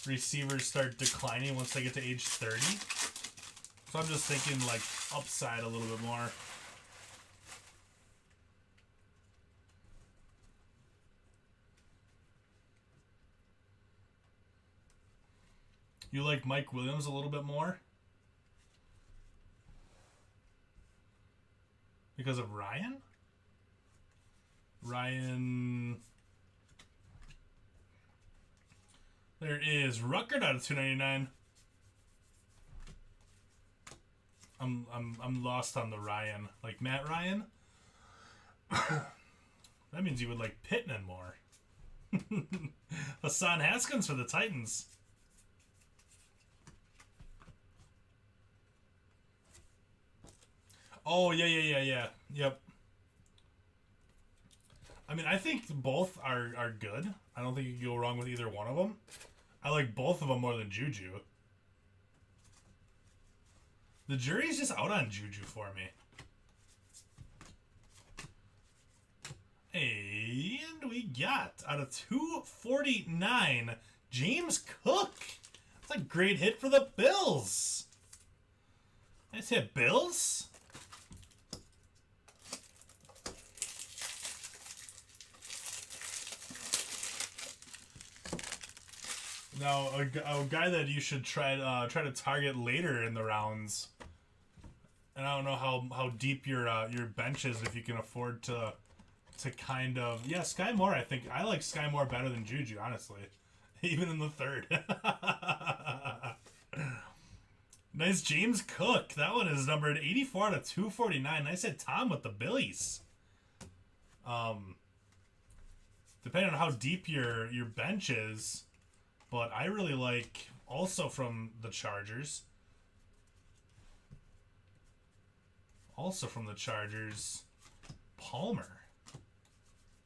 receivers start declining once they get to age 30. So I'm just thinking like upside a little bit more. You like Mike Williams a little bit more? Because of Ryan? Ryan. There is Ruckert out of 299. I'm lost on the Ryan. Like Matt Ryan? That means you would like Pittman more. Hassan Haskins for the Titans. Oh, yeah. Yep. I mean, I think both are good. I don't think you can go wrong with either one of them. I like both of them more than Juju. The jury's just out on Juju for me. And we got, out of 249, James Cook. That's a great hit for the Bills. Nice hit, Bills. Now, a guy that you should try to target later in the rounds, and I don't know how deep your bench is if you can afford to to kind of... Yeah, Sky Moore, I think. I like Sky Moore better than Juju, honestly. Even in the third. Nice James Cook. That one is numbered 84 out of 249. Nice hit Tom with the Billies. Depending on how deep your bench is. But I really like, also from the Chargers. Palmer.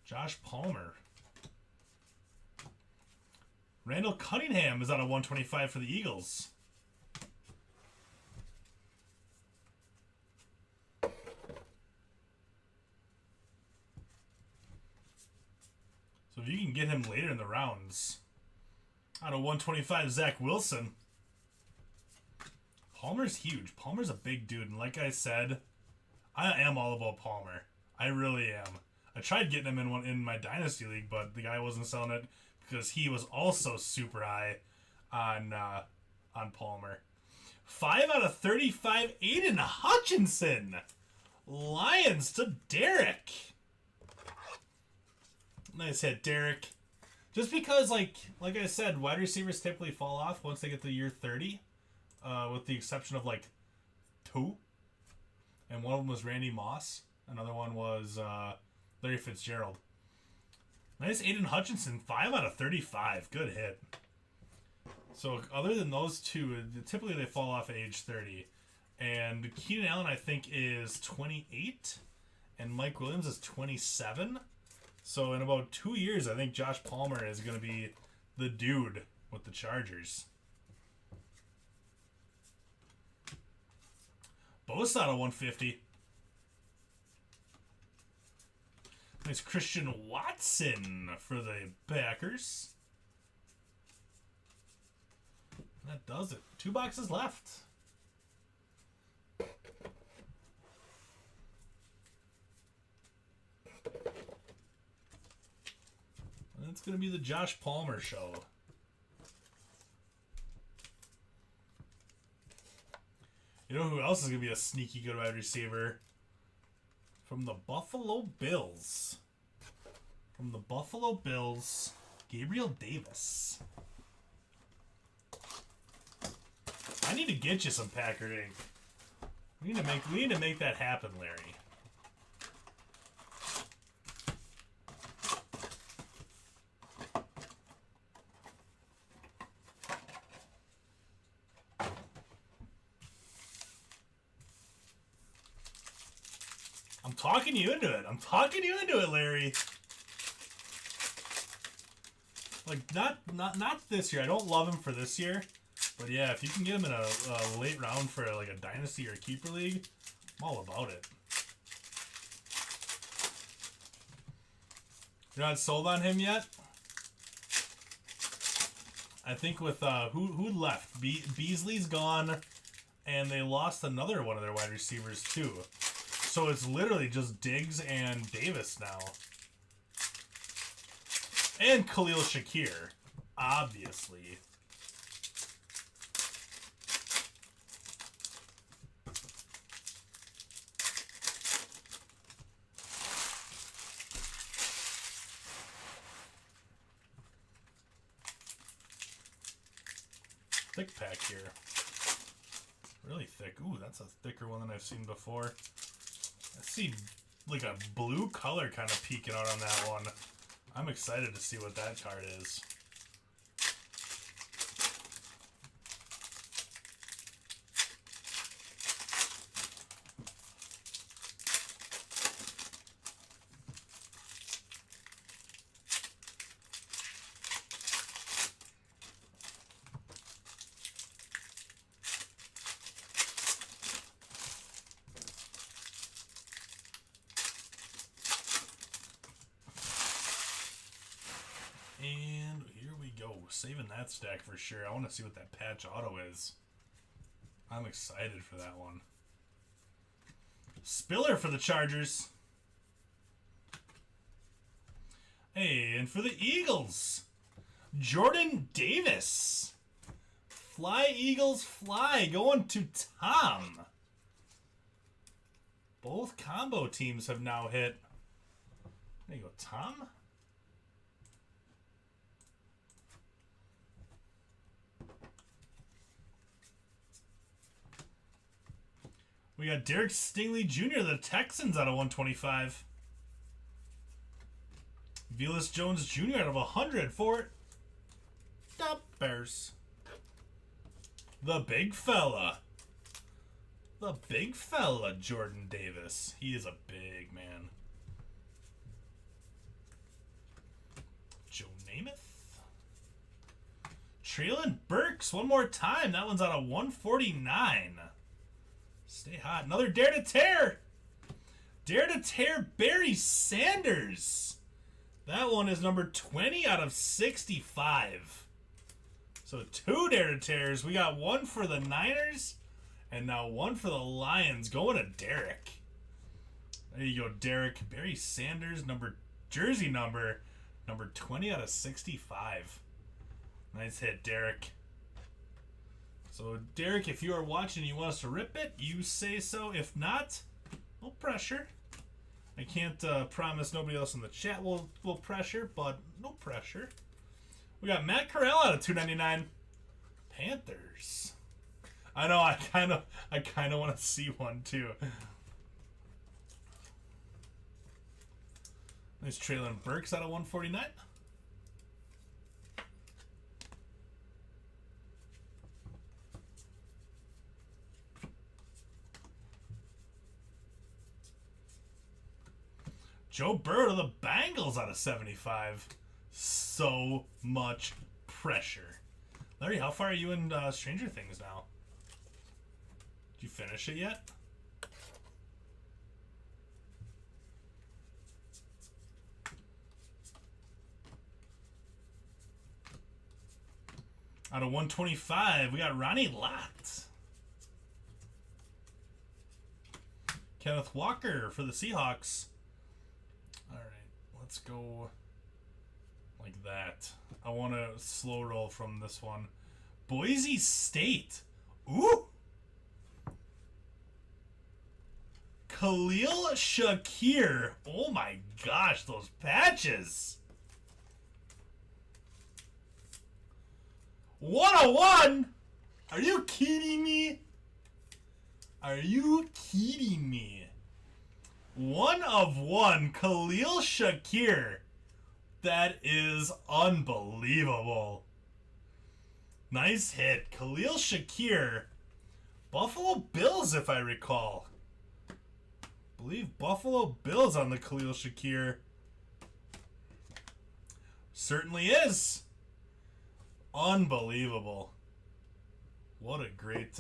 Josh Palmer. Randall Cunningham is on a 125 for the Eagles. So if you can get him later in the rounds. Out of 125, Zack Wilson. Palmer's huge. Palmer's a big dude. And like I said, I am all about Palmer. I really am. I tried getting him in my Dynasty League, but the guy wasn't selling it because he was also super high on Palmer. 5 out of 35, Aiden Hutchinson. Lions to Derek. Nice hit, Derek. Just because, like I said, wide receivers typically fall off once they get to year 30, with the exception of, like, 2. And one of them was Randy Moss. Another one was Larry Fitzgerald. Nice Aiden Hutchinson, 5 out of 35. Good hit. So, other than those two, typically they fall off at age 30. And Keenan Allen, I think, is 28. And Mike Williams is 27. So in about 2 years, I think Josh Palmer is going to be the dude with the Chargers. Bosa out of 150. Nice Christian Watson for the Packers. That does it. 2 boxes left. It's going to be the Josh Palmer show. You know who else is going to be a sneaky good wide receiver? From the Buffalo Bills. Gabriel Davis. I need to get you some Packard ink. We need to make that happen, Larry. I'm talking you into it, Larry. Like, not this year. I don't love him for this year. But yeah, if you can get him in a late round for like a Dynasty or a Keeper League, I'm all about it. You're not sold on him yet? I think with, who left? Beasley's gone, and they lost another one of their wide receivers too. So it's literally just Diggs and Davis now. And Khalil Shakir, obviously. Thick pack here. Really thick. Ooh, that's a thicker one than I've seen before. I see like a blue color kind of peeking out on that one. I'm excited to see what that card is. And here we go. Saving that stack for sure. I want to see what that patch auto is. I'm excited for that one. Spiller for the Chargers. Hey, and for the Eagles, Jordan Davis. Fly, Eagles, fly. Going to Tom. Both combo teams have now hit. There you go, Tom. We got Derek Stingley Jr., the Texans, out of 125. Velus Jones Jr. out of 100 for the Bears. The big fella. The big fella, Jordan Davis. He is a big man. Joe Namath. Treylon Burks, one more time. That one's out of 149. Stay hot. Another Dare to Tear. Dare to Tear Barry Sanders. That one is number 20 out of 65. So 2 Dare to Tears. We got one for the Niners and now one for the Lions. Going to Derek. There you go, Derek. Barry Sanders, jersey number 20 out of 65. Nice hit, Derek. So, Derek, if you are watching and you want us to rip it, you say so. If not, no pressure. I can't promise nobody else in the chat will pressure, but no pressure. We got Matt Corral out of 299. Panthers. I know, I kind of want to see one too. Nice Treylon Burks out of 149. Joe Burrow to the Bengals out of 75. So much pressure. Larry, how far are you in Stranger Things now? Did you finish it yet? Out of 125, we got Ronnie Lott. Kenneth Walker for the Seahawks. All right, let's go like that. I want to slow roll from this one. Boise State. Ooh. Khalil Shakir. Oh my gosh, those patches. 101? Are you kidding me? Are you kidding me? 1 of 1, Khalil Shakir. That is unbelievable. Nice hit. Khalil Shakir. Buffalo Bills, if I recall. I believe Buffalo Bills on the Khalil Shakir. Certainly is. Unbelievable. What a great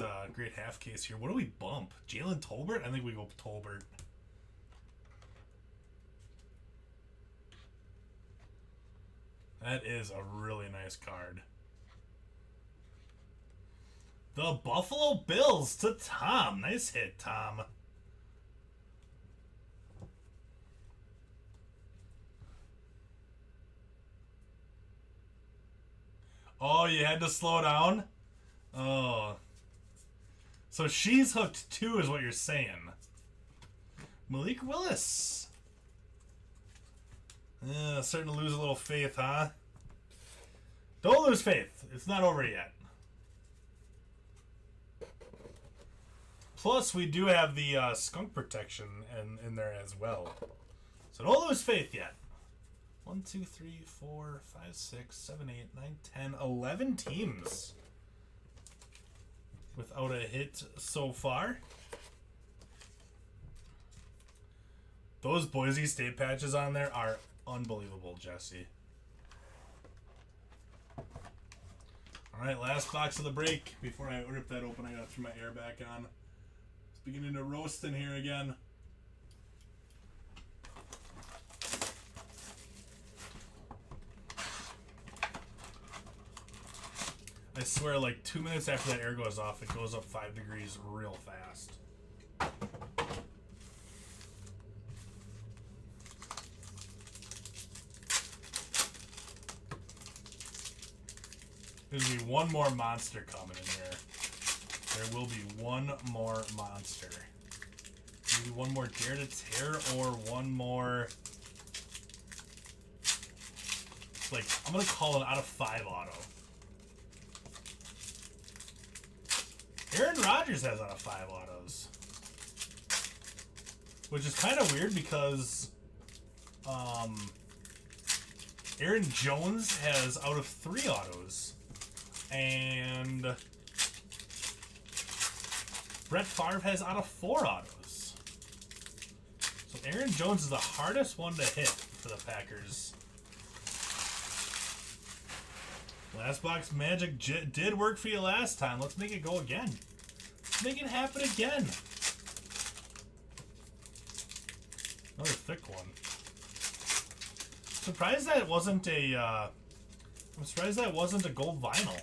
half case here. What do we bump? Jalen Tolbert? I think we go Tolbert. That is a really nice card. The Buffalo Bills to Tom. Nice hit, Tom. Oh, you had to slow down? Oh. So she's hooked too is what you're saying. Malik Willis. Starting to lose a little faith, huh? Don't lose faith. It's not over yet. Plus, we do have the skunk protection in there as well. So don't lose faith yet. 1, 2, 3, 4, 5, 6, 7, 8, 9, 10, 11 teams without a hit so far. Those Boise State patches on there are unbelievable, Jesse. Alright, last box of the break. Before I rip that open, I gotta throw my air back on. It's beginning to roast in here again. I swear, like 2 minutes after that air goes off, it goes up 5 degrees real fast. There's gonna be one more monster coming in here. There will be one more monster. Maybe one more Dare to Tear or one more like, I'm going to call it out of 5 auto. Aaron Rodgers has out of 5 autos. Which is kind of weird because Aaron Jones has out of 3 autos. And Brett Favre has out of 4 autos. So Aaron Jones is the hardest one to hit for the Packers. Last box magic did work for you last time. Let's make it go again. Let's make it happen again. Another thick one. Surprised that it wasn't a. I'm surprised that wasn't a gold vinyl.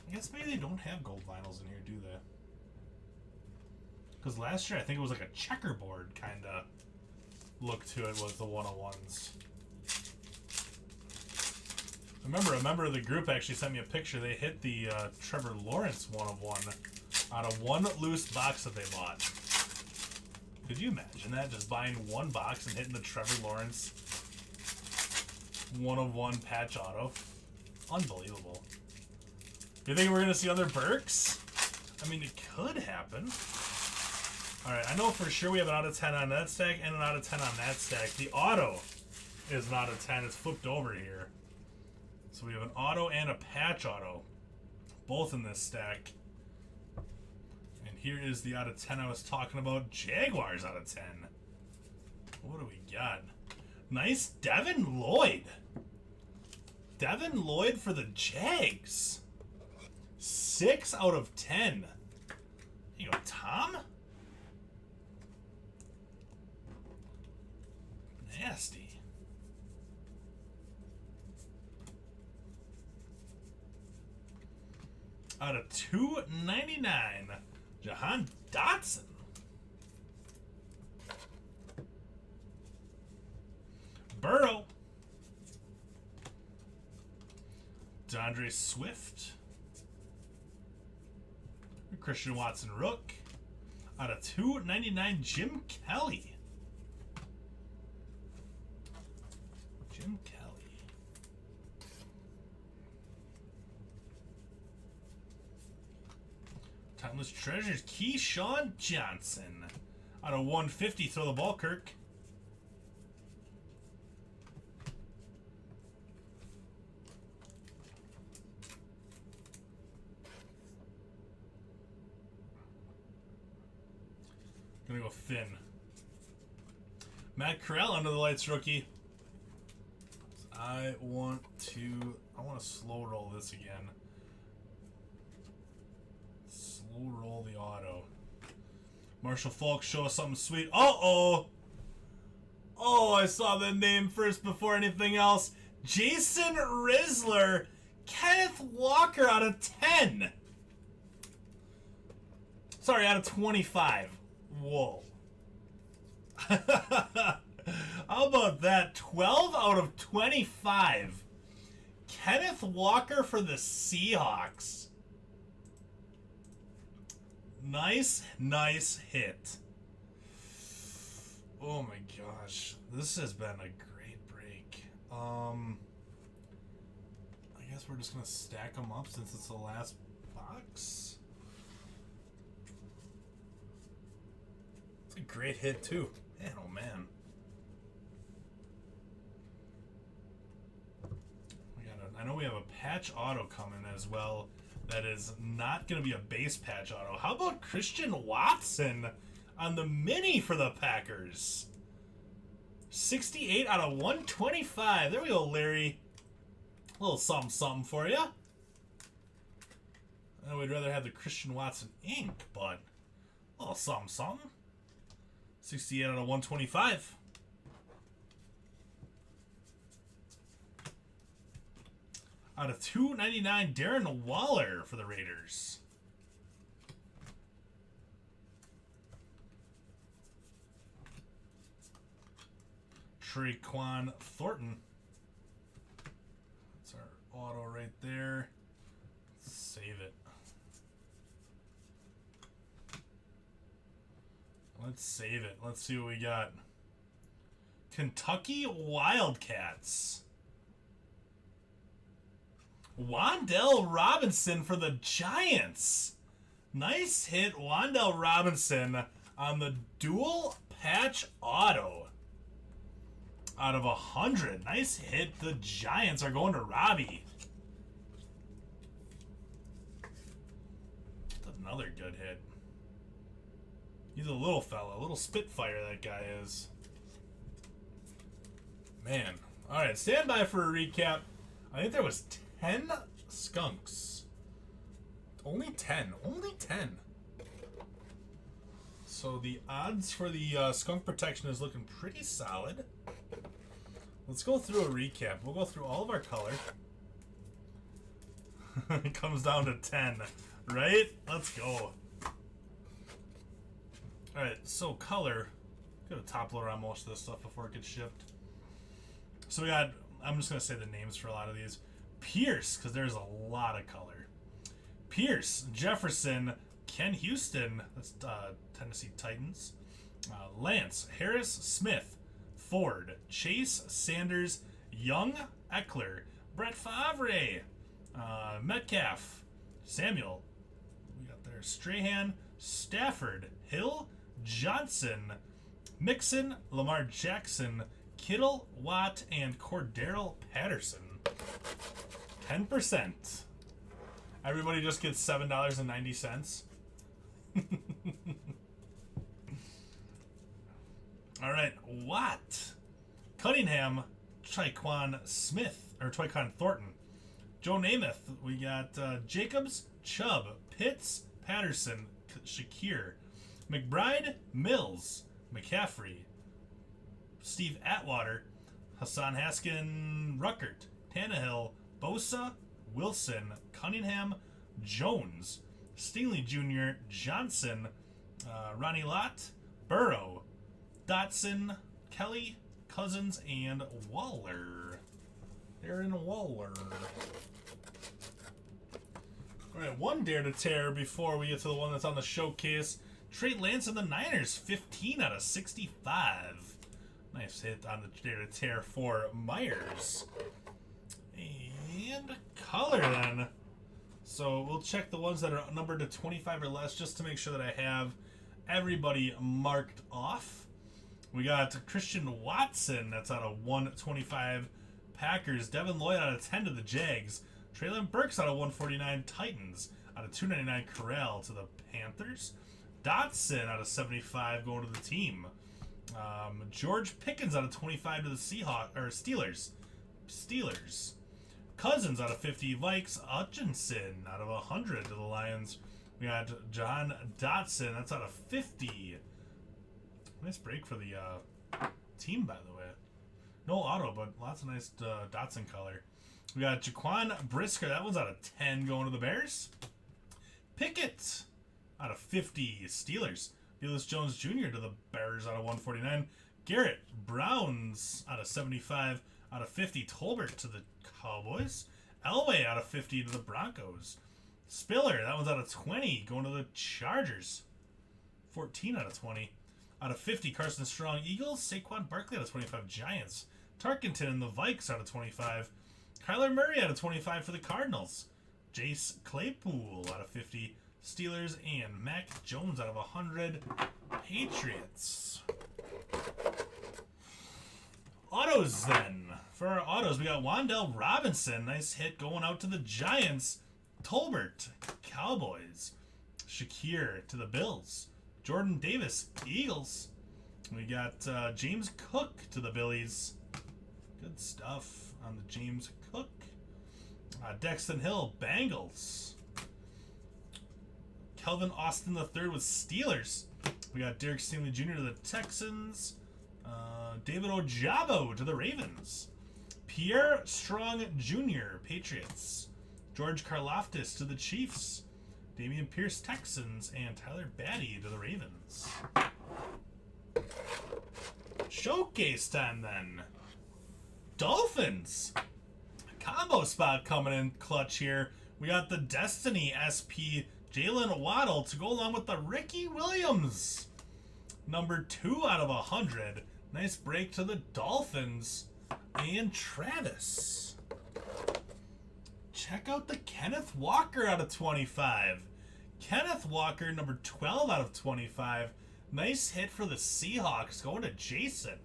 I guess maybe they don't have gold vinyls in here, do they? Because last year I think it was like a checkerboard kind of look to it with the 101s. A member of the group actually sent me a picture. They hit the Trevor Lawrence 101 out of one loose box that they bought. Could you imagine that? Just buying one box and hitting the Trevor Lawrence 101 patch auto. Unbelievable. Do you think we're going to see other Burks? I mean, it could happen. Alright, I know for sure we have an out of 10 on that stack and an out of 10 on that stack. The auto is an out of 10. It's flipped over here. So we have an auto and a patch auto, both in this stack. And here is the out of 10 I was talking about. Jaguars out of 10. What do we got? Nice Devin Lloyd. Devin Lloyd for the Jags. 6 out of 10. There you go, Tom. Nasty. Out of 299, Johan Dotson. Burrow. DeAndre Swift. Christian Watson Rook. Out of 299, Jim Kelly. Jim Kelly. Timeless Treasures, Keyshawn Johnson. Out of 150, throw the ball, Kirk. Gonna go Finn. Matt Corral, under the lights rookie. I want to slow roll this again. Slow roll the auto. Marshall Falk, show us something sweet. Uh-oh! Oh, I saw the name first before anything else. Jason Rizzler. Kenneth Walker out of 10. Sorry, out of 25. Whoa. How about that? 12 out of 25. Kenneth Walker for the Seahawks. Nice hit. Oh my gosh. This has been a great break. I guess we're just going to stack them up since it's the last box. It's a great hit too. Man, oh man. I know we have a patch auto coming as well. That is not going to be a base patch auto. How about Christian Watson on the mini for the Packers? 68 out of 125. There we go, Larry. A little something for you. I know we'd rather have the Christian Watson ink, but a little something. 68 out of 125. Out of 299, Darren Waller for the Raiders. Traquan Thornton. That's our auto right there. Save it. Let's save it. Let's see what we got. Kentucky Wildcats. Wan'Dale Robinson for the Giants. Nice hit, Wan'Dale Robinson on the dual patch auto. Out of 100. Nice hit. The Giants are going to Robbie. That's another good hit. He's a little fella. A little spitfire, that guy is. Man. Alright, stand by for a recap. I think there was 10 skunks. Only 10. Only 10. So the odds for the skunk protection is looking pretty solid. Let's go through a recap. We'll go through all of our color. It comes down to 10, right? Let's go. Alright, so color. Get a top loader on most of this stuff before it gets shipped. So we got, I'm just going to say the names for a lot of these. Pierce, because there's a lot of color. Pierce, Jefferson, Ken Houston, that's Tennessee Titans. Lance, Harris, Smith, Ford, Chase, Sanders, Young, Eckler, Brett Favre, Metcalf, Samuel, we got there, Strahan, Stafford, Hill, Johnson, Mixon, Lamar Jackson, Kittle, Watt, and Cordero Patterson. 10%. Everybody just gets $7.90. All right, Watt, Cunningham, Tyquan Smith, or Tyquan Thornton, Joe Namath. We got Jacobs, Chubb, Pitts, Patterson, Shakir, McBride, Mills, McCaffrey, Steve Atwater, Hassan Haskin, Ruckert, Tannehill, Bosa, Wilson, Cunningham, Jones, Stingley Jr., Johnson, Ronnie Lott, Burrow, Dotson, Kelly, Cousins, and Waller. Aaron Waller. Alright, one dare to tear before we get to the one that's on the showcase. Trey Lance and the Niners, 15 out of 65. Nice hit on the dare to tear for Myers. And color then. So we'll check the ones that are numbered to 25 or less just to make sure that I have everybody marked off. We got Christian Watson, that's out of 125 Packers. Devin Lloyd out of 10 to the Jags. Treylon Burks out of 149 Titans. Out of 299 Corral to the Panthers. Dotson out of 75 going to the team. George Pickens out of 25 to the Steelers. Cousins out of 50 Vikes. Hutchinson out of 100 to the Lions. We got Johan Dotson, that's out of 50. Nice break for the team, by the way. No auto, but lots of nice Dotson color. We got Jaquan Brisker, that one's out of 10 going to the Bears. Pickett out of 50 Steelers. Felix Jones Jr. to the Bears out of 149. Garrett Browns out of 75 out of 50. Tolbert to the Cowboys. Elway out of 50 to the Broncos. Spiller, that one's out of 20 going to the Chargers. 14 out of 20. Out of 50, Carson Strong, Eagles. Saquon Barkley out of 25, Giants. Tarkenton and the Vikes out of 25. Kyler Murray out of 25 for the Cardinals. Jace Claypool out of 50, Steelers. And Mac Jones out of 100, Patriots. Autos then. For our autos, we got Wan'Dale Robinson. Nice hit going out to the Giants. Tolbert, Cowboys. Shakir to the Bills. Jordan Davis, Eagles. We got James Cook to the Billies. Good stuff on the James Cook. Dexton Hill, Bengals. Kelvin Austin III with Steelers. We got Derek Stingley Jr. to the Texans. David Ojabo to the Ravens. Pierre Strong Jr., Patriots. George Karlaftis to the Chiefs. Damian Pierce, Texans, and Tyler Batty to the Ravens. Showcase time then. Dolphins. Combo spot coming in clutch here. We got the Destiny SP Jalen Waddle to go along with the Ricky Williams. Number 2 out of 100. Nice break to the Dolphins and Travis. Check out the Kenneth Walker out of 25. Kenneth Walker, number 12 out of 25. Nice hit for the Seahawks. Going to Jason.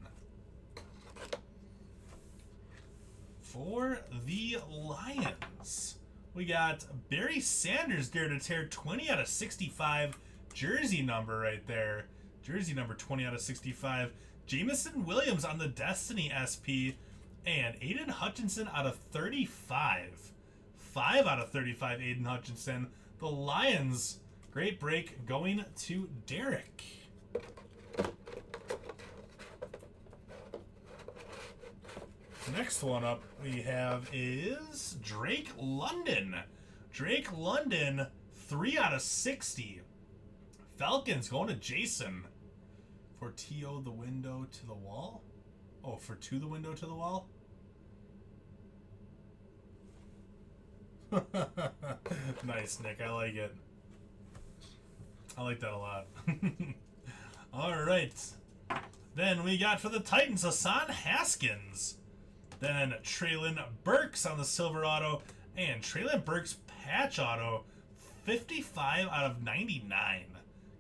For the Lions, we got Barry Sanders there to tear 20 out of 65. Jersey number right there. Jersey number 20 out of 65. Jamison Williams on the Destiny SP. And Aiden Hutchinson out of 35. 5 out of 35, Aiden Hutchinson. The Lions, great break going to Derek. Next one up we have is Drake London. Drake London, 3 out of 60. Falcons going to Jason. For T.O. the window to the wall? Oh, for to the window to the wall? Nice, Nick. I like it. I like that a lot. All right. Then we got for the Titans, Hassan Haskins. Then Traylon Burks on the silver auto. And Traylon Burks patch auto. 55 out of 99.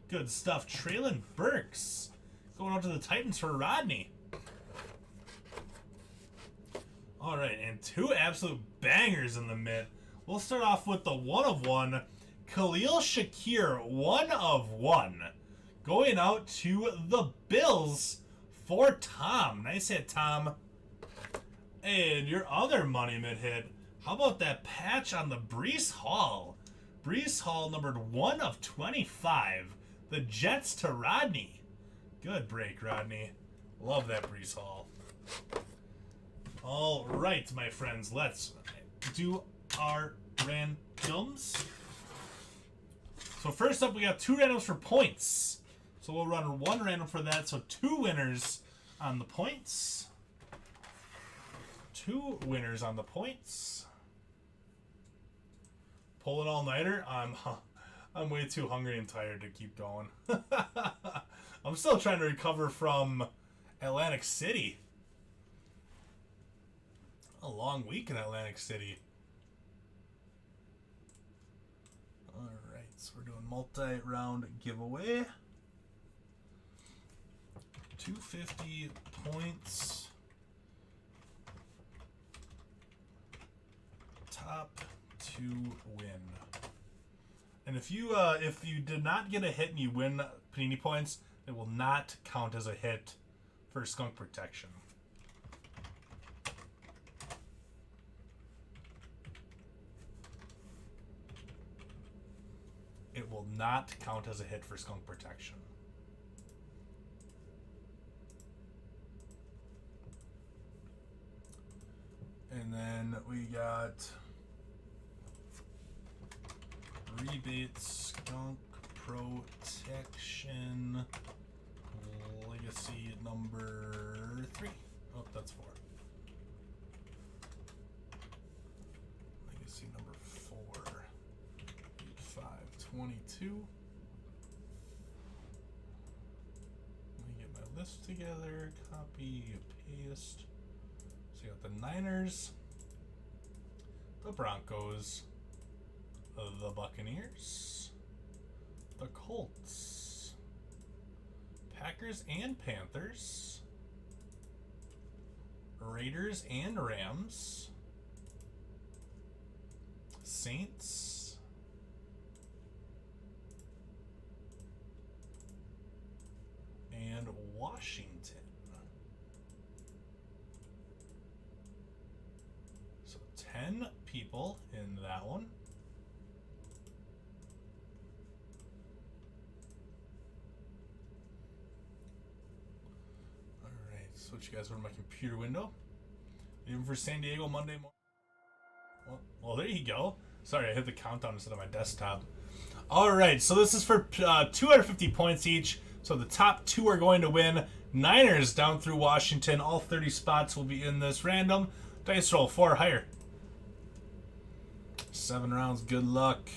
Good stuff. Traylon Burks. Going out to the Titans for Rodney. All right, and two absolute bangers in the mid. We'll start off with the 1 of 1. Khalil Shakir, 1 of 1. Going out to the Bills for Tom. Nice hit, Tom. And your other money mid hit. How about that patch on the Breece Hall? Breece Hall numbered 1 of 25. The Jets to Rodney. Good break, Rodney. Love that Breece Hall. All right, my friends. Let's do our randoms. So first up, we got 2 randoms for points. So we'll run 1 random for that. So 2 winners on the points. 2 winners on the points. Pull an all-nighter. I'm way too hungry and tired to keep going. I'm still trying to recover from Atlantic City. A long week in Atlantic City. Alright, so we're doing multi-round giveaway. 250 points. Top to win. And if you did not get a hit and you win Panini points, it will not count as a hit for skunk protection. It will not count as a hit for skunk protection. And then we got rebate skunk protection legacy number 3. Oh, that's 4. Legacy number 4. 522. Let me get my list together. Copy, paste. So you got the Niners, the Broncos, the Buccaneers, the Colts, Packers and Panthers, Raiders and Rams, Saints, and Washington. So 10 people in that one. Alright, switch you guys over to my computer window. Even for San Diego Monday morning. Well, there you go. Sorry, I hit the countdown instead of my desktop. Alright, so this is for 250 points each. So the top 2 are going to win. Niners down through Washington. All 30 spots will be in this random. Dice roll 4 higher. 7 rounds. Good luck.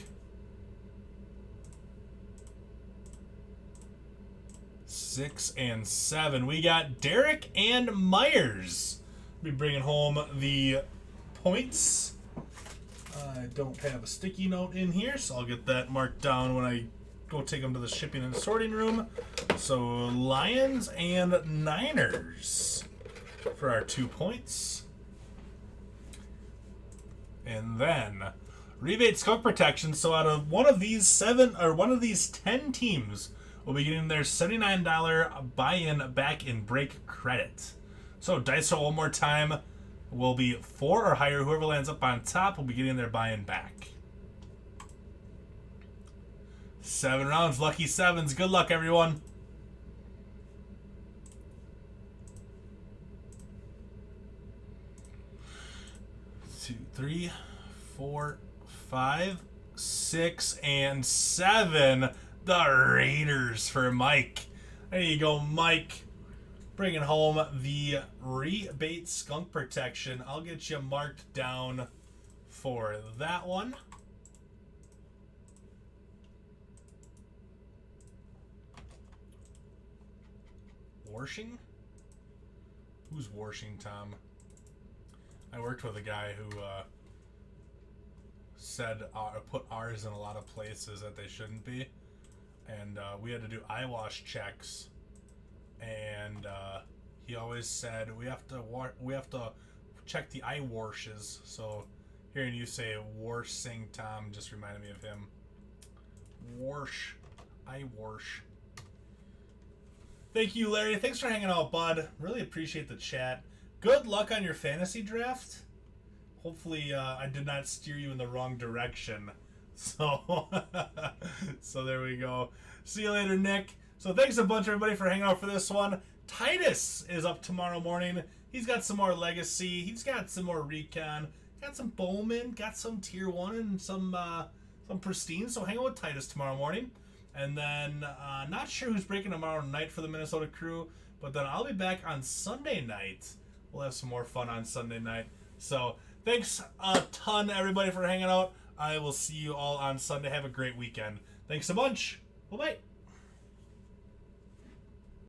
6. 6 and 7. We got Derek and Myers. Be bringing home the points. I don't have a sticky note in here, so I'll get that marked down when I go take them to the shipping and sorting room. So Lions and Niners for our 2 points. And then rebate skunk protection. So out of one of these 10 teams will be getting their $79 buy-in back in break credit. So dice roll one more time. Will be 4 or higher. Whoever lands up on top will be getting their buy-in back. 7 rounds, lucky 7s. Good luck, everyone. Two, 3, 4, 5, 6, and 7. The Raiders for Mike. There you go, Mike. Bringing home the rebate skunk protection. I'll get you marked down for that one. Warshing? Who's Warshing, Tom? I worked with a guy who said put R's in a lot of places that they shouldn't be, and we had to do eyewash checks, and he always said we have to check the eye washes. So hearing you say Warshing, Tom, just reminded me of him. Eye wash. Thank you, Larry. Thanks for hanging out, bud. Really appreciate the chat. Good luck on your fantasy draft. Hopefully, I did not steer you in the wrong direction. So, so there we go. See you later, Nick. So thanks a bunch, everybody, for hanging out for this one. Titus is up tomorrow morning. He's got some more Legacy. He's got some more Recon. Got some Bowman. Got some Tier 1 and some Pristine. So hang out with Titus tomorrow morning. And then, not sure who's breaking tomorrow night for the Minnesota crew, but then I'll be back on Sunday night. We'll have some more fun on Sunday night. So, thanks a ton, everybody, for hanging out. I will see you all on Sunday. Have a great weekend. Thanks a bunch. Bye-bye.